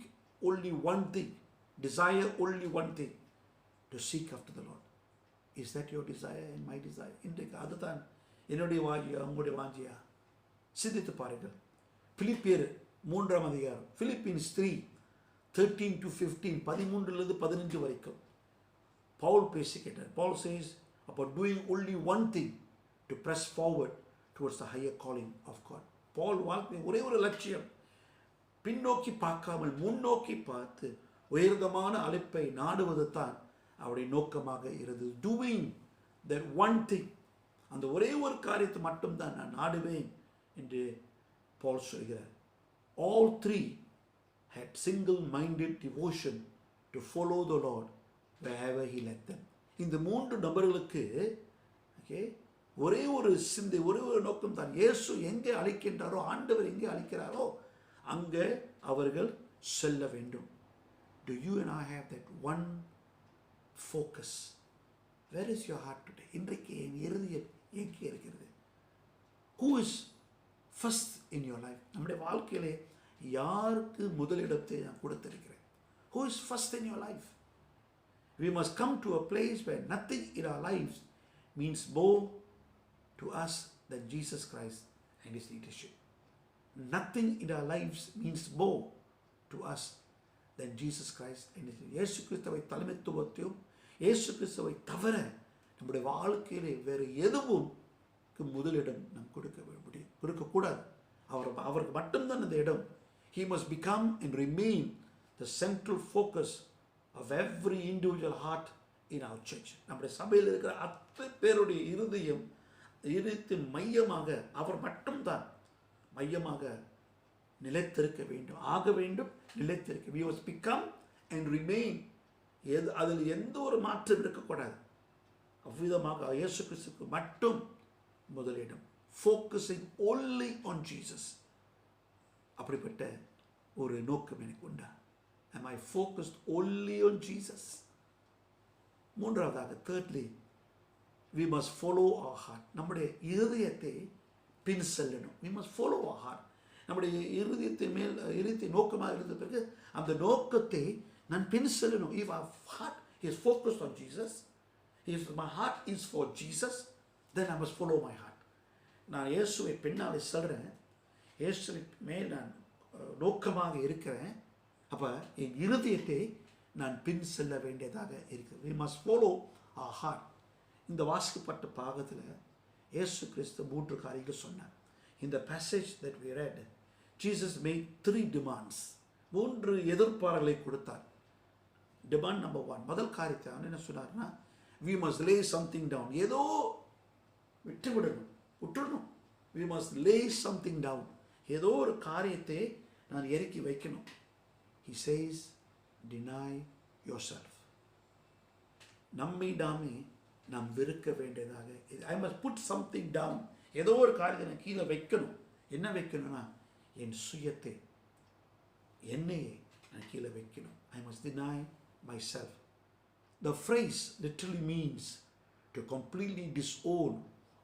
only one thing, desire only one thing, to seek after the Lord. Is that your desire and my desire? இன்றைக்கு அதுதான் என்னுடைய வாஞ்சியா, உங்களுடைய வாஞ்சியா? சிந்தித்து பாருங்கள். பிலிப்பியர் 3ஆம் அதிகாரம், Philippians 3:13 to 15, 13 வரைக்கும் பவுல் பேசுகிறார். Paul says about doing only one thing to press forward towards the higher calling of God. பால் வாழ்க்கை ஒரே ஒரு லட்சியம், பின்னோக்கி பார்க்காமல் முன்னோக்கி பார்த்து உயர்தமான அழைப்பை நாடுவது தான் அவருடைய நோக்கமாக இருந்தது. Doing that one thing, அந்த ஒரே ஒரு காரியத்தை மட்டும்தான் நான் நாடுவேன் என்று பால் சொல்கிறார். All three had single-minded devotion to follow the Lord wherever he led them. இந்த 3 நபர்களுக்கு ஒரே ஒரு சிந்தை, ஒரே ஒரு நோக்கம் தான். இயேசு எங்கே அழைக்கின்றாரோ, ஆண்டவர் எங்கே அழைக்கிறாரோ அங்கே அவர்கள் செல்ல வேண்டும். Do you and I have that one focus? Where is your heart today? இன்றைக்கு என் இருதயம் எங்கே இருக்கிறது? Who is first in your life? நம்முடைய வாழ்க்கையிலே யாருக்கு முதலிடத்தை நான் கொடுத்திருக்கிறேன்? Who is first in your life? We must come to a place where nothing in our lives means more to us than Jesus Christ and His leadership. Nothing in our lives means more to us than Jesus Christ and His leadership. இயேசு கிறிஸ்துவை தலைமைத்துவத்தையும் இயேசு கிறிஸ்துவை தவிர நம்முடைய வாழ்க்கையிலே வேறு எதுவும் முதலிடம் நாம் கொடுக்கக்கூடாது. அவருக்கு மட்டும்தான் இந்த இடம். He must become and remain the central focus of every individual heart in our church. நம்முடைய சபையில் இருக்கிற அத்தனை பேருடைய இருதயத்தின் மையமாக அவர் மட்டும்தான் மையமாக நிலைத்திருக்க வேண்டும், ஆக வேண்டும், நிலைத்திருக்க. We must become and remain. அதில் எந்த ஒரு மாற்றம் இருக்கக்கூடாது. அவ்விதமாக இயேசு கிறிஸ்துவுக்கு மட்டும் முதலிடம். Focusing only on Jesus. அப்படிப்பட்ட ஒரு நோக்கம் எனக்கு உண்டா? Am I focused only on Jesus? மூன்றாவதாக, thirdly, we must follow our heart. நம்முடைய இருதயத்தை பின் செல்லணும். We must follow our heart. நம்முடைய இருதயத்தை நோக்கமாக இருந்த பிறகு அந்த நோக்கத்தை நான் பின் செல்லணும். If our heart is focused on Jesus, if my heart is for Jesus, then I must follow my heart. நான் இயேசுவை பின்னாலே செல்கிறேன், இயேசுவை மேல் நான் நோக்கமாக இருக்கிறேன். அப்போ என் இருதயத்தை நான் பின் செல்ல வேண்டியதாக இருக்கிறது. We must follow our heart. இந்த வாசிக்கப்பட்ட பாகத்தில் இயேசு கிறிஸ்து 3 காரியங்கள் சொன்னார். In the passage that we read, Jesus made 3 demands. 3 எதிர்பார்ப்புகளை கொடுத்தார். Demand number 1, முதல் காரியத்தை அவன் என்ன சொன்னார்னா, we must lay something down. ஏதோ விட்டுடணும். We must lay something down. ஏதோ ஒரு காரியத்தை நான் இறக்கி வைக்கணும். He says, deny yourself. நம்மை நாமே நாம் வெறுக்க வேண்டியதாக. I must put something down. ஏதோ ஒரு காரியத்தை நான் கீழே வைக்கணும். என்ன வைக்கணும்னா, என் சுயத்தை, என்னையே நான் கீழே வைக்கணும். I must deny myself. The phrase literally means to completely disown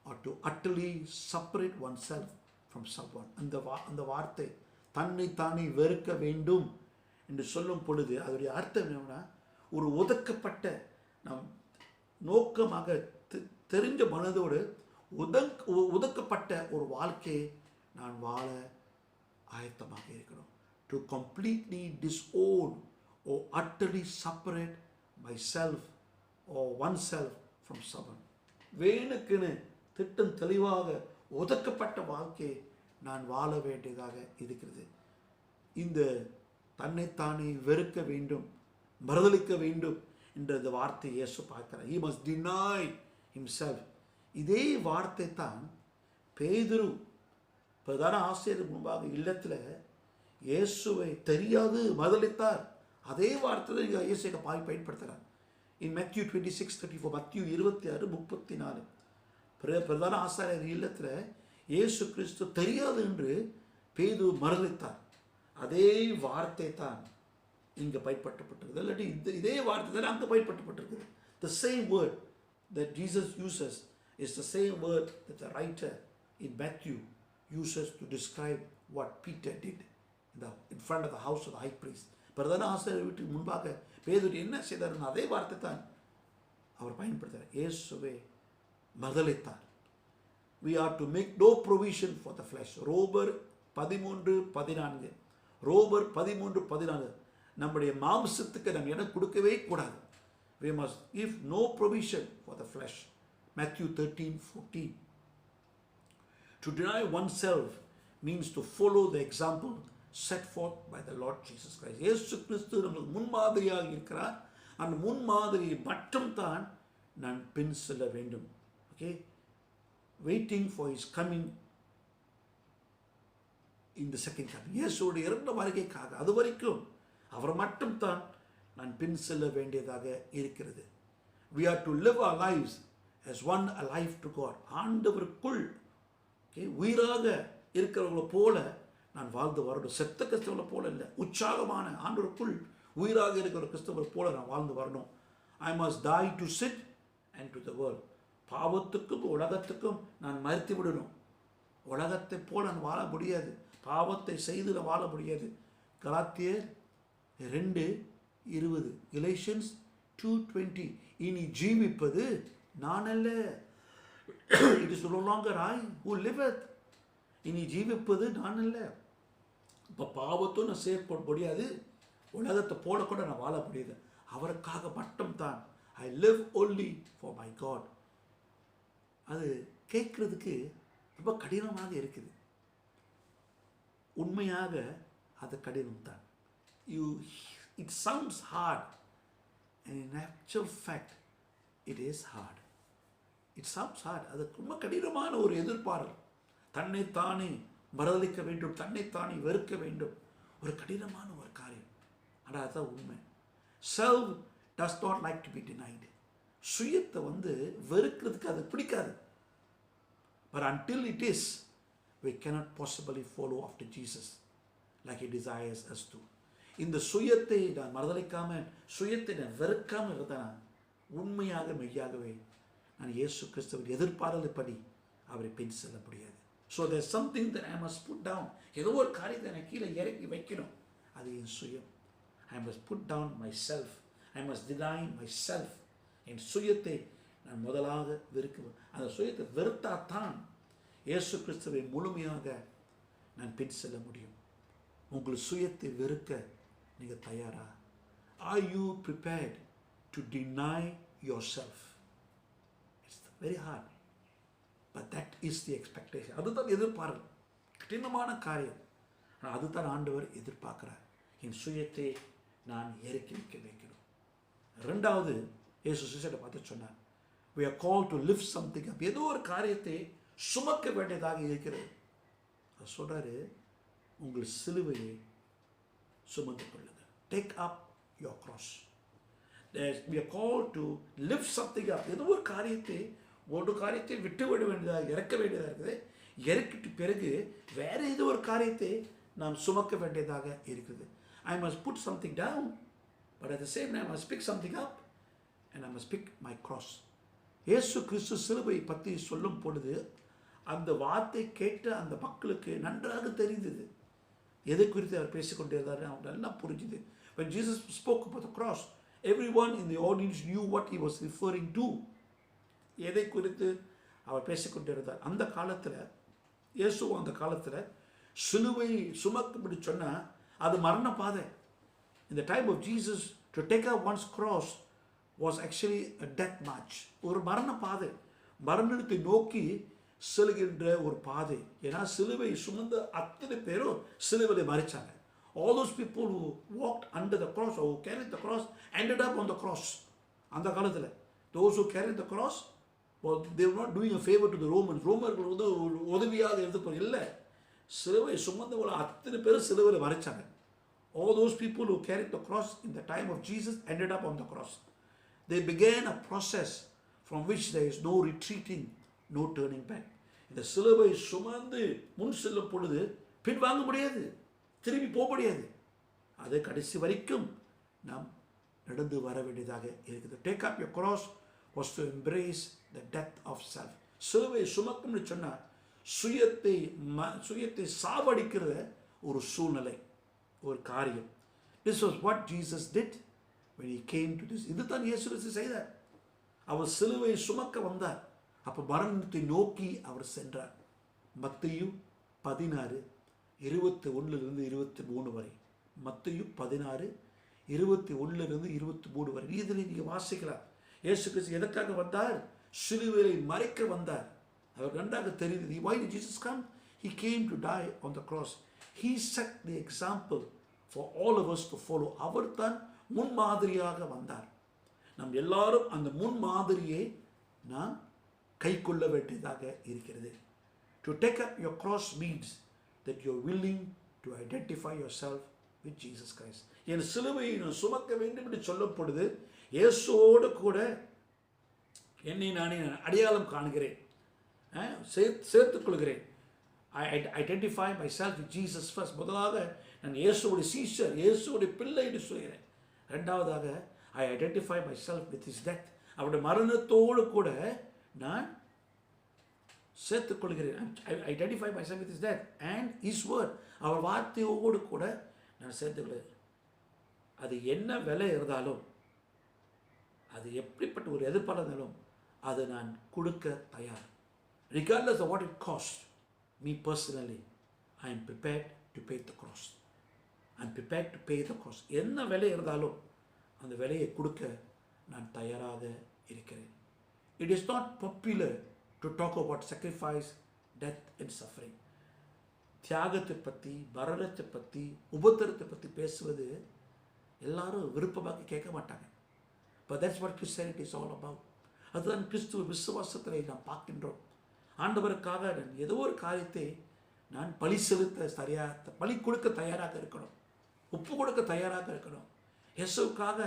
or to utterly separate oneself from someone. அந்த வார்த்தை தன்னை தானே வெறுக்க வேண்டும் என்று சொல்லும் பொழுது அதோடைய அர்த்தம் என்னன்னா, ஒரு ஒதுக்கப்பட்ட நம் நோக்கமாக தெரிஞ்ச மனதோடு ஒதுக்கப்பட்ட ஒரு வாழ்க்கையை நான் வாழ ஆயத்தமாக இருக்கணும். To completely disown or utterly separate myself or oneself from someone. வேணுக்குன்னு திட்டம் தெளிவாக ஒதுக்கப்பட்ட வாழ்க்கையை நான் வாழ வேண்டியதாக இருக்கிறது. இந்த தன்னைத்தானே வெறுக்க வேண்டும், மறுதலிக்க வேண்டும் என்ற வார்த்தை இயேசு பார்க்கிறார். He must deny himself. இதே வார்த்தை தான் பேதுரு பிரதான ஆசிரியர் முன்பாக இல்லத்தில் இயேசுவை தெரியாது மறுதலித்தார். அதே வார்த்தை தான் இயேசுவை பயன்படுத்துகிறார். In Matthew 26:34, மத்திய 26:34, பிரதான ஆசாரியர் இல்லத்தில் இயேசு கிறிஸ்து தெரியாது என்று பேதுரு மறுதலித்தார். அதே வார்த்தை தான் இங்கே பயன்படுத்தப்பட்டிருக்குது. இல்லாட்டி இதே வார்த்தை தான் அங்கே பயன்படுத்தப்பட்டிருக்குது. The same word that Jesus uses is the same word that the writer in Matthew uses to describe what Peter did in front of the house of the high priest. பிரதான ஆசிரியர் வீட்டுக்கு முன்பாக பேதுரு என்ன செய்தார்னு அதே வார்த்தை தான் அவர் பயன்படுத்துகிறார். இயேசுவை மறுதலித்தார். We are to make no provision for the flesh. ரோமர் 13:14. ரோமர் 13:14. நம்முடைய மாம்சத்துக்கு நம்ம இடம் கொடுக்கவே கூடாது. We must give no provision for the flesh. Matthew 13:14. To deny oneself means to follow the example set forth by the Lord Jesus Christ. இயேசு கிறிஸ்து நமக்கு முன்மாதிரியாக இருக்கிறார். அந்த முன்மாதிரியை மட்டும் தான் நான் பின் செல்ல வேண்டும். Okay, waiting for his coming in the second coming. இயேசுவோட இரண்டு வருகைக்காக அது வரைக்கும் அவர் மட்டும் தான் நான் பின் செல்ல வேண்டியதாக இருக்கிறது. We are to live our lives as one alive to God. ஆண்டவருக்குள் உயிராக இருக்கிறவங்களை போல நான் வாழ்ந்து வரணும். செத்த கஷ்டங்களை போல இல்லை, உற்சாகமான ஆண்டவருக்குள் உயிராக இருக்கிற கிறிஸ்தவர் போல நான் வாழ்ந்து வரணும். I must die to sin and to the world. பாவத்துக்கும் உலகத்துக்கும் நான் மறுத்து விடணும். உலகத்தை போல நான் வாழ முடியாது, பாவத்தை செய்து நான் வாழ முடியாது. கலாத்தியர் 2:20, Galatians 2:20. இனி ஜீவிப்பது நான் அல்ல, it is no longer I who liveth. இனி ஜீவிப்பது நான் அல்ல. இப்போ பாவத்தும் நான் செய்ய முடியாது, உலகத்தை போல கூட நான் வாழ முடியாது. அவருக்காக மட்டும் தான். I live only for my God. அது கேட்குறதுக்கு ரொம்ப கடினமாக இருக்குது. உண்மையாக அது கடினம் தான். It sounds hard, and in actual fact it is hard. It sounds hard. அது ரொம்ப கடினமான ஒரு எதிர்பார்ப்பு. தன்னைத்தானே மறுதலிக்க வேண்டும், தன்னைத்தானே வெறுக்க வேண்டும், ஒரு கடினமான ஒரு காரியம். ஆனால் அதுதான் உண்மை. Self does not like to be denied. சுயத்தை வெறுக்கிறதுக்கு அது பிடிக்காது. But until it is, we cannot possibly follow after Jesus like he desires us to. இந்த சுயத்தை நான் மறுதலிக்காம, சுயத்தை நான் வெறுக்காமல் இருந்தால் உண்மையாக மெய்யாகவே நான் இயேசு கிறிஸ்துவின் எதிர்பார்ப்படி அவரை பின் செல்ல முடியாது. So there's something that I must put down. ஏதோ ஒரு காரியத்தை நான் கீழே இறக்கி வைக்கணும். அது என் சுயம். I must put down myself. I must deny myself. என் சுயத்தை நான் முதலாக வெறுக்குவேன். அந்த சுயத்தை வெறுத்தாத்தான் இயேசு கிறிஸ்துவை முழுமையாக நான் பின் செல்ல முடியும். உங்கள் சுயத்தை வெறுக்க நீங்கள் தயாரா? Are you prepared to deny yourself? It's very hard, but that is the expectation. அதுதான் எதிர்பார்ப்பு. கடினமான காரியம். ஆனால் அதுதான் ஆண்டவர் எதிர்பார்க்கிறார். என் சுயத்தை நான் இறக்கி வைக்க வைக்கணும். ரெண்டாவது, இயேசு சிஷ்யரை பார்த்து சொன்னார், we are called to lift something up. ஏதோ ஒரு காரியத்தை சுமக்க வேண்டியதாக இருக்கிறது. அது சொல்றாரு, உங்கள் சிலுவையை சுமந்து கொள்ளுங்கள். Take up your cross. We are called to lift something up. ஏதோ ஒரு காரியத்தை, ஒரு காரியத்தை விட்டு விட வேண்டியதாக, இறக்க வேண்டியதாக இருக்குது. இறக்கிட்டு பிறகு வேற ஏதோ ஒரு காரியத்தை நாம் சுமக்க வேண்டியதாக இருக்குது. I must put something down, but at the same time I must pick something up, and I must pick my cross. இயேசு கிறிஸ்து சிலுவை பற்றி சொல்லும் பொழுது அந்த வார்த்தை கேட்ட அந்த மக்களுக்கு நன்றாக தெரிந்தது. எதை குறித்து அவர் பேசிக்கொண்டிருந்தார் அவங்க எல்லாம் புரிஞ்சுது. When Jesus spoke about the cross, everyone in the audience knew what he was referring to. எதை குறித்து அவர் பேசிக்கொண்டிருந்தார். அந்த காலத்தில், இயேசு அந்த காலத்தில் சிலுவை சுமக்கும்படி சொன்னால் அது மரண பாதை. In the time of Jesus, to take up one's cross was actually a death march. ஒரு மரண பாதை, மரணத்தை நோக்கி செல்கின்ற ஒரு பாதை. ஏன்னா சிலுவை சுமந்த அத்தனை பேரும் சிலுவையில் மரிச்சாங்க. All those people who walked under the cross or who carried the cross ended up on the cross. அந்த காலத்தில் those who carried the cross, well, they were not doing a favor to the Romans. ரோமர்கள் உதவியாக இருந்தப்போ இல்லை, சிலுவை சுமந்தவர்கள் அத்தனை பேரும் சிலுவையில் மரிச்சாங்க. All those people who carried the cross in the time of Jesus ended up on the cross. They began a process from which there is no retreating, no turning back. இந்த சிலுவை சுமந்து முன் செல்லும் பொழுது பின் வாங்க முடியாது, திரும்பி போக முடியாது. அது கடைசி வரைக்கும் நாம் நடந்து வர வேண்டியதாக இருக்குது. Take up your cross was to embrace the death of self. சிலுவை சுமக்கும்னு சொன்னால் சுயத்தை சாவடிக்கிற ஒரு சூழ்நிலை, ஒரு காரியம். This was what Jesus did when he came to this. இதுதான் இயேசு கிறிஸ்து செய்தார். அவர் சிலுவை சுமக்க வந்தார். அப்போ மரணத்தை நோக்கி அவர் சென்றார். மத்தேயு 16:21-23 வரை. மத்தேயு 16:21-23 வரை. இதில் நீங்கள் வாசிக்கலாம். இயேசு கிறிஸ்து எதற்காக வந்தார்? சிலுவையை மறைக்க வந்தார். அவர் நன்றாக தெரிந்தது. Why did Jesus come? He came to die on the cross. He set the example for all of us to follow. அவர் தான் முன்மாதிரியாக வந்தார். நம் எல்லாரும் அந்த முன்மாதிரியை நாம் கை கொள்ள வேண்டியதாக இருக்கிறது. To take up your cross means that you are willing to identify yourself with Jesus Christ. என் சிலுவையை நான் சுமக்க வேண்டும் என்று சொல்லப்படுது. இயேசுவோடு கூட என்னை நானே அடையாளம் காண்கிறேன், சேர்த்துக் கொள்கிறேன். I identify myself with Jesus first. முதலாக நான் இயேசுவோட சீஷர், இயேசுவோட பிள்ளை என்று சொல்கிறேன். ரெண்டாவதாக I identify myself with his death. அவருடைய மரணத்தோடு கூட நான் சேர்த்துக்கொள்கிறேன். Identify myself with his death and his word. அவர் வார்த்தையோடு கூட நான் சேர்த்துக்கொள்கிறேன். அது என்ன விலை இருந்தாலும், அது எப்படிப்பட்ட ஒரு எதிர்ப்பாக இருந்தாலும் அதை நான் கொடுக்க தயார். regardless of what it costs me personally, I am prepared to pay the cost. I am prepared to pay the cost. என்ன விலை இருந்தாலும் அந்த விலையை கொடுக்க நான் தயாராக இருக்கிறேன். It is not popular to talk about sacrifice, death and suffering. தியாகத்தை பற்றி, மரணத்தை பற்றி, உபத்திரத்தை பற்றி பேசுவது எல்லாரும் விருப்பமாக கேட்க மாட்டாங்க. But that's what Christianity is all about. அதுதான் கிறிஸ்துவ விசுவாசத்தை நாம் பார்க்கின்றோம். ஆண்டவருக்காக நான் ஏதோ ஒரு காரியத்தை நான் பலி செலுத்த பலி கொடுக்க தயாராக இருக்கணும், ஒப்பு கொடுக்க தயாராக இருக்கணும். இயேசுவுக்காக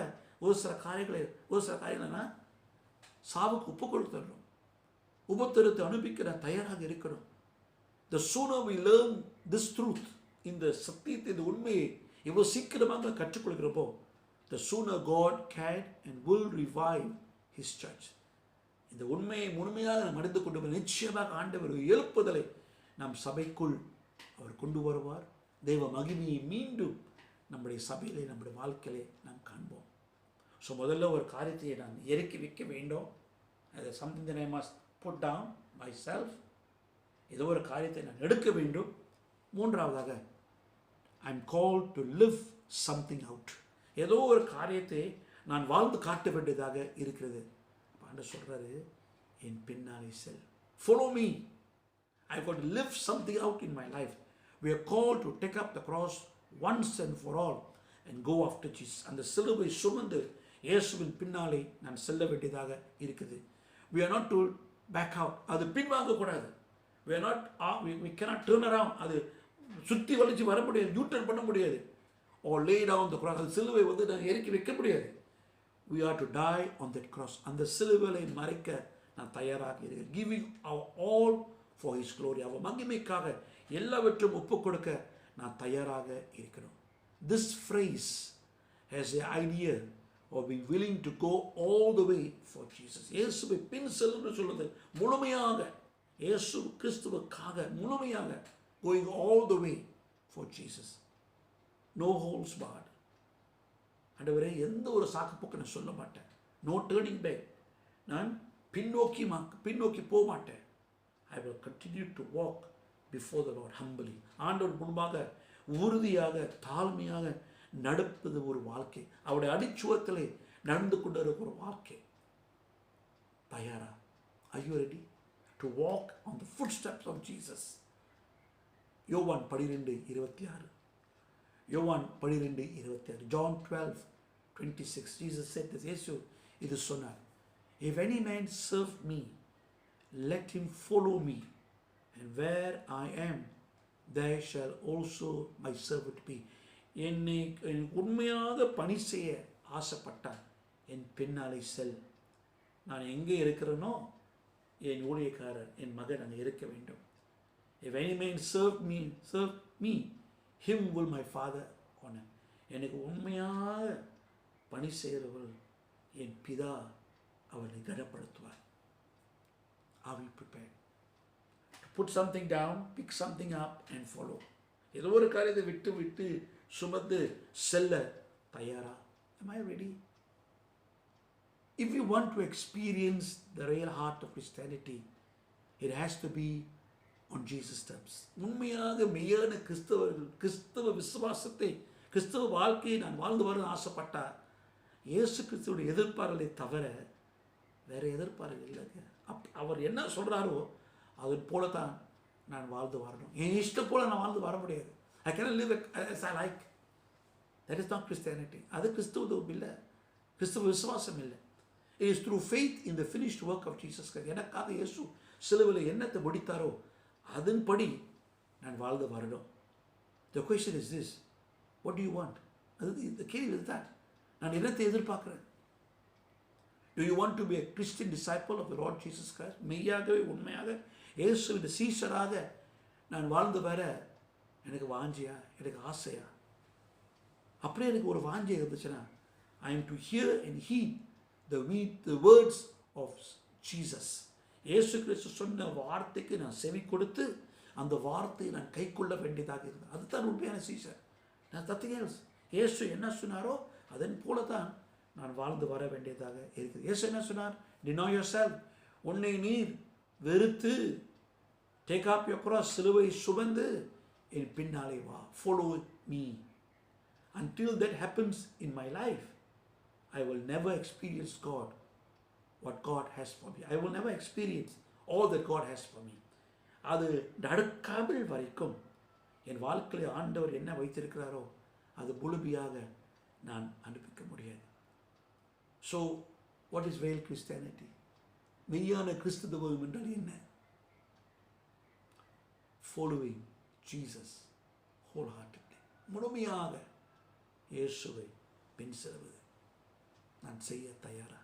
ஒரு சில காரியங்களை சாவுக்கு ஒப்பு கொடுத்துடணும், உபத்திரத்தை அனுப்பிக்க நான் தயாராக இருக்கணும். The sooner we learn this truth, இந்த சத்தியத்தை, இந்த உண்மையை இவ்வளோ சீக்கிரமாக கற்றுக்கொள்கிறப்போ, the sooner God can and will revive his church. இந்த உண்மையை முழுமையாக நாம் அறிந்து கொண்டு நிச்சயமாக ஆண்டவர் எழுப்புதலை நம் சபைக்குள் அவர் கொண்டு வருவார். தெய்வ மகிமையை மீண்டும் நம்முடைய சபையிலே, நம்முடைய வாழ்க்கையிலே நாம் காண்போம். ஸோ முதல்ல ஒரு காரியத்தை நான் இறக்கி வைக்க வேண்டும். அது something that I must put down myself. ஏதோ ஒரு காரியத்தை நான் எடுக்க வேண்டும். மூன்றாவதாக I am called to live something out. ஏதோ ஒரு காரியத்தை நான் வாழ்ந்து காட்ட வேண்டியதாக இருக்கிறது. ஆண்டவர் சொல்றாரு, என் பின்னாலே செல், follow me. I've got to live something out in my life. We are called to take up the cross once and for all and go after Jesus. அந்த சிலுவை சுமந்து இயேசுவின் பின்னாலே நான் செல்ல வேண்டியதாக இருக்குது. We are not to back out. அது பின்வாங்க கூடாது. We are not, we cannot turn around. அது சுற்றி வளைச்சு வர முடியாது, யூட்டர்ன் பண்ண முடியாது. or lay down the cross. அந்த சிலுவை நான் இறக்கி வைக்க முடியாது. We are to die on that cross. அந்த சிலுவையை மறைக்க நான் தயாராக இருக்கிறேன். Giving our all for his glory. அவர் மகிமைக்காக எல்லாவற்றையும் ஒப்பு கொடுக்க நான் தயாராக இருக்கிறோம். This phrase has the idea of being willing to go all the way for Jesus. இயேசுவை பின் செல்லுன்னு சொல்லுது. முழுமையாக இயேசு கிறிஸ்துவுக்காக முழுமையாக going all the way for Jesus. No holds barred. ஆண்டவரே, எந்த ஒரு சாக்குப்போக்கு நான் சொல்ல மாட்டேன். No turning back. நான் பின்னோக்கி போக மாட்டேன். I will continue to walk before the lord humbly. ஆண்டவர் முன்பாக உறுதியாக தாழ்மையாக நடப்பது ஒரு வாழ்க்கை. அவருடைய அடிச்சுவத்திலே நடந்து கொண்டு ஒரு வாழ்க்கை. தயாரா? Are you ready to walk on the footsteps of Jesus? யோவான் 12:26. யோவான் 12:26. John 12:26. Jesus said this. இயேசு இது சொன்னார். If any man serve me, let him follow me, and where I am, there shall also my servant be. என்னை உண்மையாக பணி செய்ய ஆசைப்பட்டார், என் பின்னாலே செல். நான் எங்கே இருக்கிறேனோ என் ஊழியக்காரர், என் மகன் அங்கே இருக்க வேண்டும். If any man serve me, him will my father honor. எனக்கு உண்மையாக பணி செய்கிறவள் என் பிதா அவனை கனப்படுத்துவார். Are we prepared to put something down, pick something up and follow? ஏதோ ஒரு காரியத்தை விட்டு சுமந்து செல்ல தயாரா? Am I ready? If you want to experience the real heart of Christianity, it has to be on Jesus terms. உண்மையாக மெய்யான கிறிஸ்தவ விசுவாசத்தை, கிறிஸ்தவ வாழ்க்கையை நான் வாழ்ந்து வர ஆசைப்பட்டார், இயேசு கிறிஸ்துவோட எதிர்பார்களை தவிர வேற எதிர்பார்ப்பு இல்லைங்க. அவர் என்ன சொல்றாரோ அது போல தான் நான் வாழ்ந்து வரணும். என் இஷ்டம் போல நான் வாழ்ந்து வர முடியாது. I cannot live as I like. That is not Christianity. அது கிறிஸ்துவம் இல்லை, கிறிஸ்துவ விசுவாசம் இல்லை. It is through faith in the finished work of Jesus Christ. எனக்காக இயேசு சிலுவையில் என்னத்தை முடித்தாரோ அதன்படி நான் வாழ்ந்து வரணும். The question is this: what do you want? The கேள்வி இதுதான். நான் என்னத்தை எதிர்பார்க்கிறேன்? Do you want to be a Christian disciple of the Lord Jesus Christ? மெய்யாகவே உண்மையாக இயேசுவின் சீஷராக நான் வாழ்ந்து வர எனக்கு வாஞ்சியா, எனக்கு ஆசையா? அப்படியே எனக்கு ஒரு வாஞ்சி இருந்துச்சுன்னா I am to hear and heed the words of Jesus. இயேசு கிறிஸ்து சொன்ன வார்த்தைக்கு நான் செவி கொடுத்து அந்த வார்த்தையை நான் கை கொள்ள வேண்டியதாக இருந்தது. அதுதான் உண்மையான சீசர். nothing else. இயேசு என்ன சொன்னாரோ அதன் போல தான் நான் வாழ்ந்து வர வேண்டியதாக இருக்குது. இயேசு என்ன சொன்னார்? deny yourself. உன்னை நீர் வெறுத்து take up your cross, சிலுவை சுமந்து என் பின்னாலே வா. follow me. Until that happens in my life, I will never experience God, what God has for me. I will never experience all that God has for me. அது நடக்காமல் வரைக்கும் என் வாழ்க்கையில் ஆண்டவர் என்ன வைத்திருக்கிறாரோ அது முழுமையாக நான் அனுப்பிக்க முடியாது. So what is real Christianity? மெய்யான கிறிஸ்தவம் என்றால் என்ன? Following Jesus wholeheartedly. முழுமையாக இயேசுவை பின் செல்வது. நான் செய்ய தயாரா?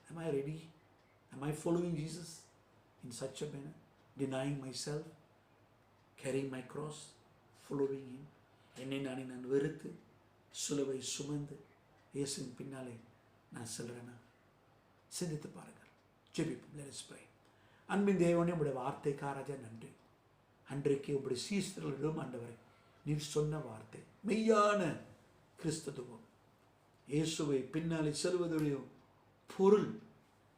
Am I ready? Am I following Jesus in such a manner? Denying myself, carrying my cross, following him. என்னை நான் வெறுத்து சிலுவை சுமந்து இயேசுவின் பின்னாலே நான் செல்றேனா? சிந்தித்து பாருங்கள். ஜெபிப்போம். Let us pray. அன்பின் தேவனே, உங்களுடைய வார்த்தைக்காராஜா நன்றி. அன்றைக்கு உங்களுடைய சீசர்களிடம் ஆண்டவரே நீர் சொன்ன வார்த்தை மெய்யான கிறிஸ்தவம், இயேசுவை பின்னாலே செல்வதுடைய பொருள்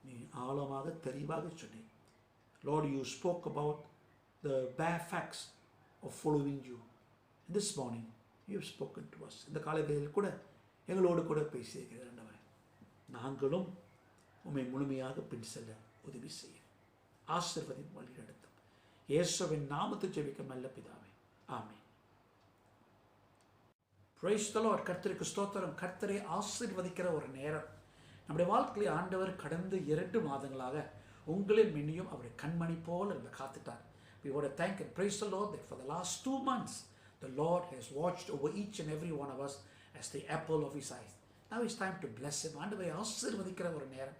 நீ ஆழமாக தெளிவாக சொன்னீர். Lord, you spoke about the bare facts of following you. This morning you have spoken to us. இந்த காலையில் கூட எங்களோடு கூட பேசியிருக்கிறார் ஆண்டவரே. நாங்களும் உம்மை முழுமையாக பின் செல்ல உதவி செய்ய ஆசீர்வதி வழிநடத்தும். இயேசுவின் நாமத்தில் ஜெபிக்கும் நல்ல பிதாவே, ஆமென். Praise the Lord. கர்த்தருக்கு ஸ்தோத்திரம். கர்த்தரை ஆசீர்வதிக்கிற ஒரு நேரம் நம்முடைய வாழ்க்கையில் ஆண்டவர் கடந்த 2 மாதங்களாக உங்களின் மின்னியும் அவருடைய கண்மணி போல காத்துட்டார். We want to thank and praise the Lord that for the last 2 months the Lord has watched over each and every one of us as the apple of his eyes. Now it's time to bless him. ஆண்டவரை ஆசீர்வதிக்கிற ஒரு நேரம்.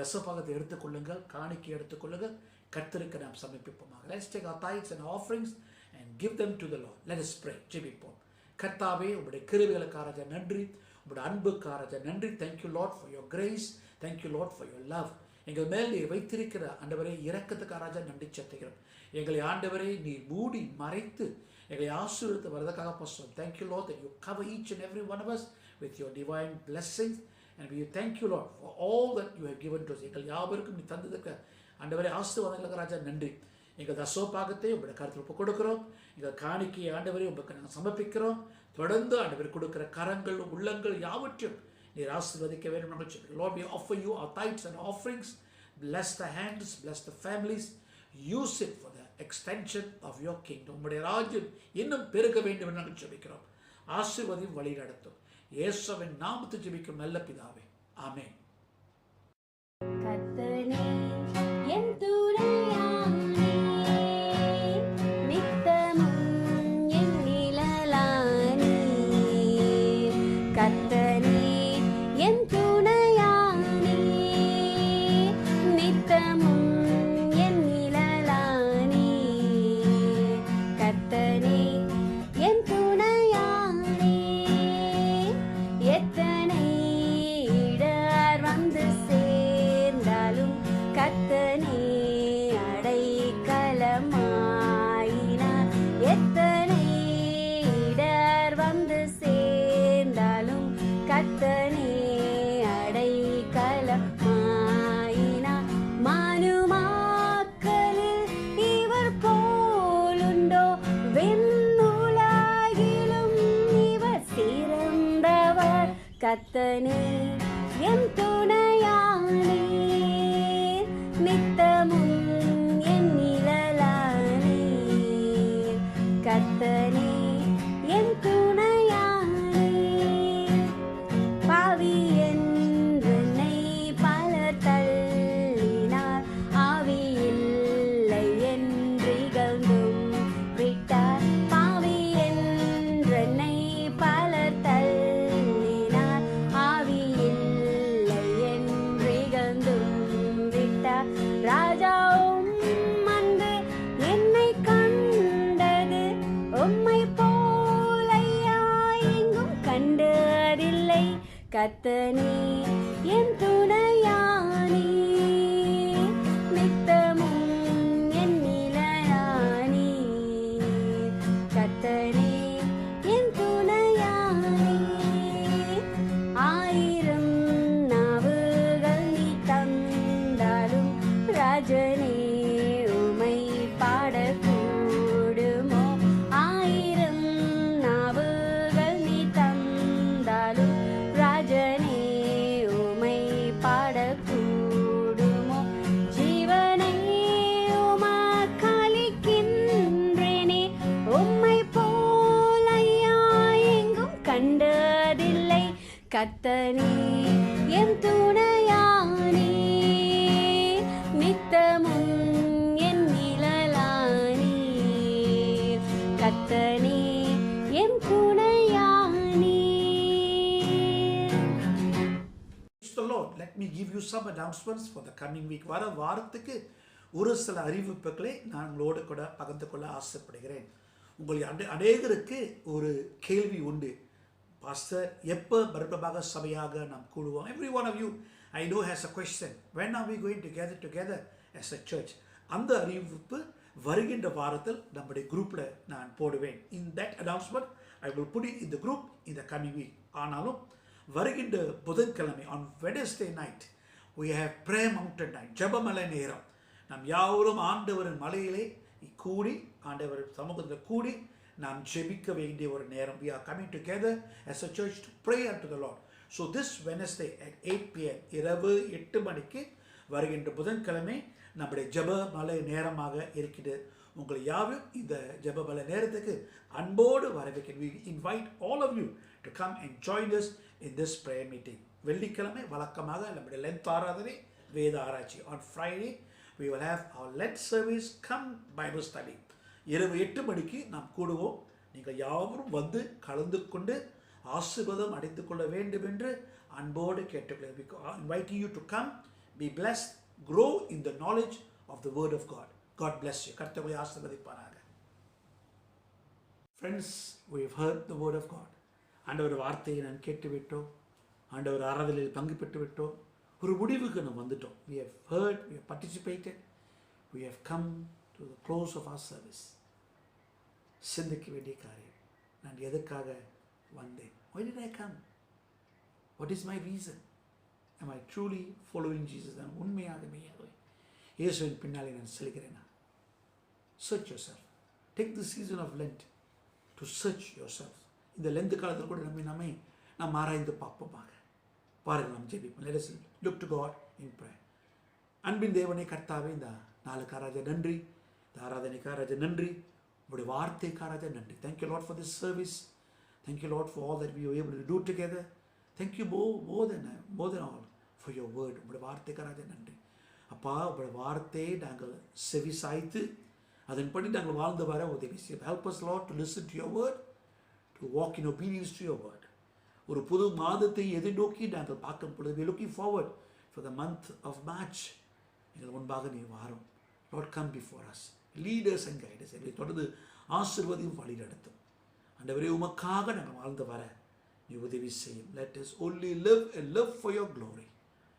தசபாகத்தை எடுத்துக்கொள்ளுங்கள், காணிக்கை எடுத்துக்கொள்ளுங்கள், கர்த்தருக்கு நாம் சமர்ப்பிப்போமாக. Let's take our tithes and offerings and give them to the Lord. Let us pray. ஜெபிப்போம். கர்த்தாவே, உம்முடைய கிருபைகளுக்காக நன்றி, உம்முடைய அன்புக்காக நன்றி. Thank you Lord for your grace. Thank you Lord for your love. எங்கள் மேல் நீர் வைத்திருக்கிற ஆண்டவரே இரக்கத்துக்காக நன்றி செலுத்துகிறோம். எங்களை ஆண்டவரே நீர் மூடி மறைத்து எங்களை ஆசீர்வதித்து வரதுக்காக pastor. Thank you Lord that you cover each and every one of us with your divine blessings, and we thank you Lord for all that you have given to us. எங்கள் யாவருக்கும் நீ தந்ததுக்கு ஆண்டவரே ஆசீர்வாதங்களுக்காக நன்றி. எங்கள் தசோபாகத்தை உங்களுடைய கருத்தில் ஒப்புக் கொடுக்கிறோம். எங்கள் காணிக்கையை ஆண்டவரே உங்களுக்கு நாங்கள் சமர்ப்பிக்கிறோம். தொடர்ந்து ஆண்டவர் கொடுக்கிற கரங்கள் உள்ளங்கள் யாவற்றையும் நீர் ஆசீர்வதிக்க வேண்டும் என்று சொல்லுங்கள். Lord, we offer you our tithes and offerings. Bless the hands, bless the families. Use it for the extension of your kingdom. உம்முடைய ராஜ்யம் இன்னும் பெருக வேண்டும் என்று நாங்கள் ஜெபிக்கிறோம். ஆசீர்வதியும் வழி நடத்தும். இயேசுவின் நாமத்தில் ஜெபிக்கும் நல்ல பிதாவே, ஆமென். கர்த்தனே என் துணையானே, நித்தமும் என் நிழலானே. கர்த்தனே என் துணையானே, நித்தமும் என் நிழலானே. கர்த்தனே என் துணையானே, எத்தனை இடர் வந்து சேர்ந்தாலும் கர்த்தனே அடைக்கலமாயினார். எத்தனை இடர் வந்து சேர்ந்தாலும் கர்த்தனே அடைக்கலமாயினார். மனுமாக்களில் இவர் போலுண்டோ, விண்ணுலகிலும் இவர் சிறந்தவர். கர்த்தனே என் துணையானே, நித்தமும் என் நிழலானே. கர்த்தனே என் துணையானே. பாவி என்றென்னை பலர் தள்ளினார், ஆவி இல்லை என்றிகழ்ந்தும் விட்டார். பாவி என்றென்னை பலர் தள்ளினார், ஆவி இல்லை என்றிகழ்ந்தும் விட்டார். ராஜாவும் அன்பு என்னை கண்டது, உம்மை போலையா எங்கும் கண்டதில்லை. கர்த்தனே என் துணையானே, நித்தமும் என் நிலையானே. கர்த்தனே என் துணையானே, ஆயிரம் நாவுகள் நீ தந்தாலும் ராஜனே உமை பாடக்கூடுமோ. ஆயிரம் நாவுகள் நீ தந்தாலும் ராஜனே உமை பாடக்கூடுமோ. ஜீவனை உமக்களிக்கின்றேனே, உம்மை போல் ஐயா எங்கும் கண்டதில்லை. கர்த்தனே என் துணையானே, நித்தமும் என் நிழலானே. கர்த்தனே என் துணையானே. Praise the Lord. Let me give you some announcements for the coming week. வர வாரத்துக்கு ஒரு சில அறிவிப்புகளை நான் உங்களோடு கூட பகிர்ந்து கொள்ள ஆசைப்படுகிறேன். உங்கள் அநேகருக்கு ஒரு கேள்வி உண்டு, பாஸ்டர் எப்போ பரிபமாக சபையாக நாம் கூடுவோம்? Every one of you I know has a question. When are we going together as a church? அந்த அறிவிப்பு வருகின்ற வாரத்தில் நம்முடைய குரூப்பில் நான் போடுவேன். In that announcement I will put it in the group in the coming week. ஆனாலும் வருகின்ற புதன்கிழமை on Wednesday night we have prayer mountain night, ஜெபமலை நேரம். நாம் யாவரும் ஆண்டவரின் மலையிலே கூடி, ஆண்டவர் சமூகத்தில் கூடி நாம் ஜெபிக்க வேண்டிய ஒரு நேரம். We are coming together as a church to pray unto the Lord. So this Wednesday at 8 p.m. இரவு 8 மணிக்கு வருகின்ற புதன்கிழமை நம்முடைய ஜெபமலை நேரமாக இருக்கிறது. உங்களை யாரும் இந்த ஜெபமலை நேரத்துக்கு அன்போடு வரவேற்கிறேன். We invite all of you to come and join us in this prayer meeting. வெள்ளிக்கிழமை வழக்கமாக நம்முடைய லென்த் ஆராதனை, வேத ஆராய்ச்சி. On Friday we will have our Lent service, come Bible study. இரவு 8 மணிக்கு நாம் கூடுவோம். நீங்கள் யாவரும் வந்து கலந்து கொண்டு ஆசீர்வாதம் அடைந்து கொள்ள வேண்டும் என்று அன்போடு கேட்டுக்கொள்கிறேன். Inviting you to come, be blessed, grow in the knowledge of the word of God. God bless you. கர்த்தரை ஆசீர்வதிப்பாராக. Friends, we have heard the word of God. ஆண்டவர் வார்த்தையை நான் கேட்டுவிட்டோம், ஆண்டவர் ஆராதனையில் பங்கு பெற்று விட்டோம், ஒரு முடிவுக்கு நாம் வந்துட்டோம். We have heard, we have participated, we have come to the close of our service. சிந்திக்க வேண்டிய காரியம், நான் எதற்காக வந்தேன்? Why did I come? What is my reason? Am I truly following Jesus? நான் உண்மையாக மெய்யாகவே இயேசுவின் பின்னாலே நான் செல்கிறேனா? Search yourself. Take the season of Lent to search yourself. இந்த லெந்து காலத்தில் கூட நாம் ஆராய்ந்து பார்ப்போமாக. பாருங்கள், நாம் ஜெபிப்போம். Let us look to God in prayer. அன்பின் தேவனே கர்த்தாவே, இந்த நாளுக்காராஜ நன்றி, இந்த ஆராதனைக்காராஜ நன்றி, உங்களுடைய வார்த்தைக்காராஜ நன்றி. Thank you Lord for this service. Thank you Lord for all that we were able to do together. Thank you more than all for your word. உங்களுடைய வார்த்தைக்காராஜ நன்றி. அப்பா, உங்களுடைய வார்த்தையை நாங்கள் செவி சாய்த்து அதன்படி நாங்கள் வாழ்ந்து வர உதவி செய்யும். Help us Lord to listen to your word, to walk in obedience to your word. ஒரு புது மாதத்தை எதிர்நோக்கி நாங்கள் பார்க்கும் பொழுது we are looking forward for the month of March. எங்கள் முன்பாக நீ வாரும். Lord, come before us. Lead us and guide us. எங்களை தொடர்ந்து ஆசீர்வதியும் வழி நடத்தும். ஆண்டவரே, உமக்காக நாங்கள் வாழ்ந்து வர நீ உதவி செய்யும். Let us only live and live for your glory.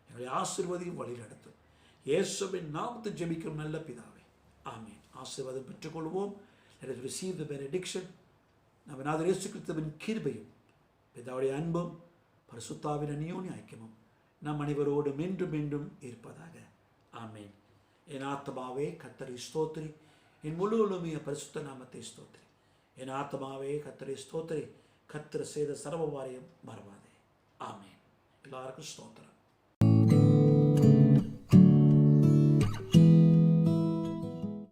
எங்களை ஆசீர்வதியும் வழி நடத்தும். இயேசுவின் நாமத்தில் ஜெபிக்கும் நல்ல பிதாவே, ஆமென். ஆசீர்வாதம் பெற்றுக்கொள்வோம். Let us receive the benediction. நம்ம நாதர் இயேசு கிறிஸ்துவின் கிருபையும் பிதாவுடைய அன்பும் பரிசுத்தாவின் அந்யோன்ய ஐக்கியமும் நம் அனைவரோடு மீண்டும் மீண்டும் இருப்பதாக. ஆமென். என் ஆத்மாவே கர்த்தரை ஸ்தோத்திரி, என் முழு உலகமே பரிசுத்த நாமத்தை ஸ்தோத்திரி. என் ஆத்மாவே கர்த்தரை ஸ்தோத்திரி, கர்த்தர் செய்த சர்வ வாரியம் மறவாதே. ஆமென். எல்லாருக்கும் ஸ்தோத்திரம்.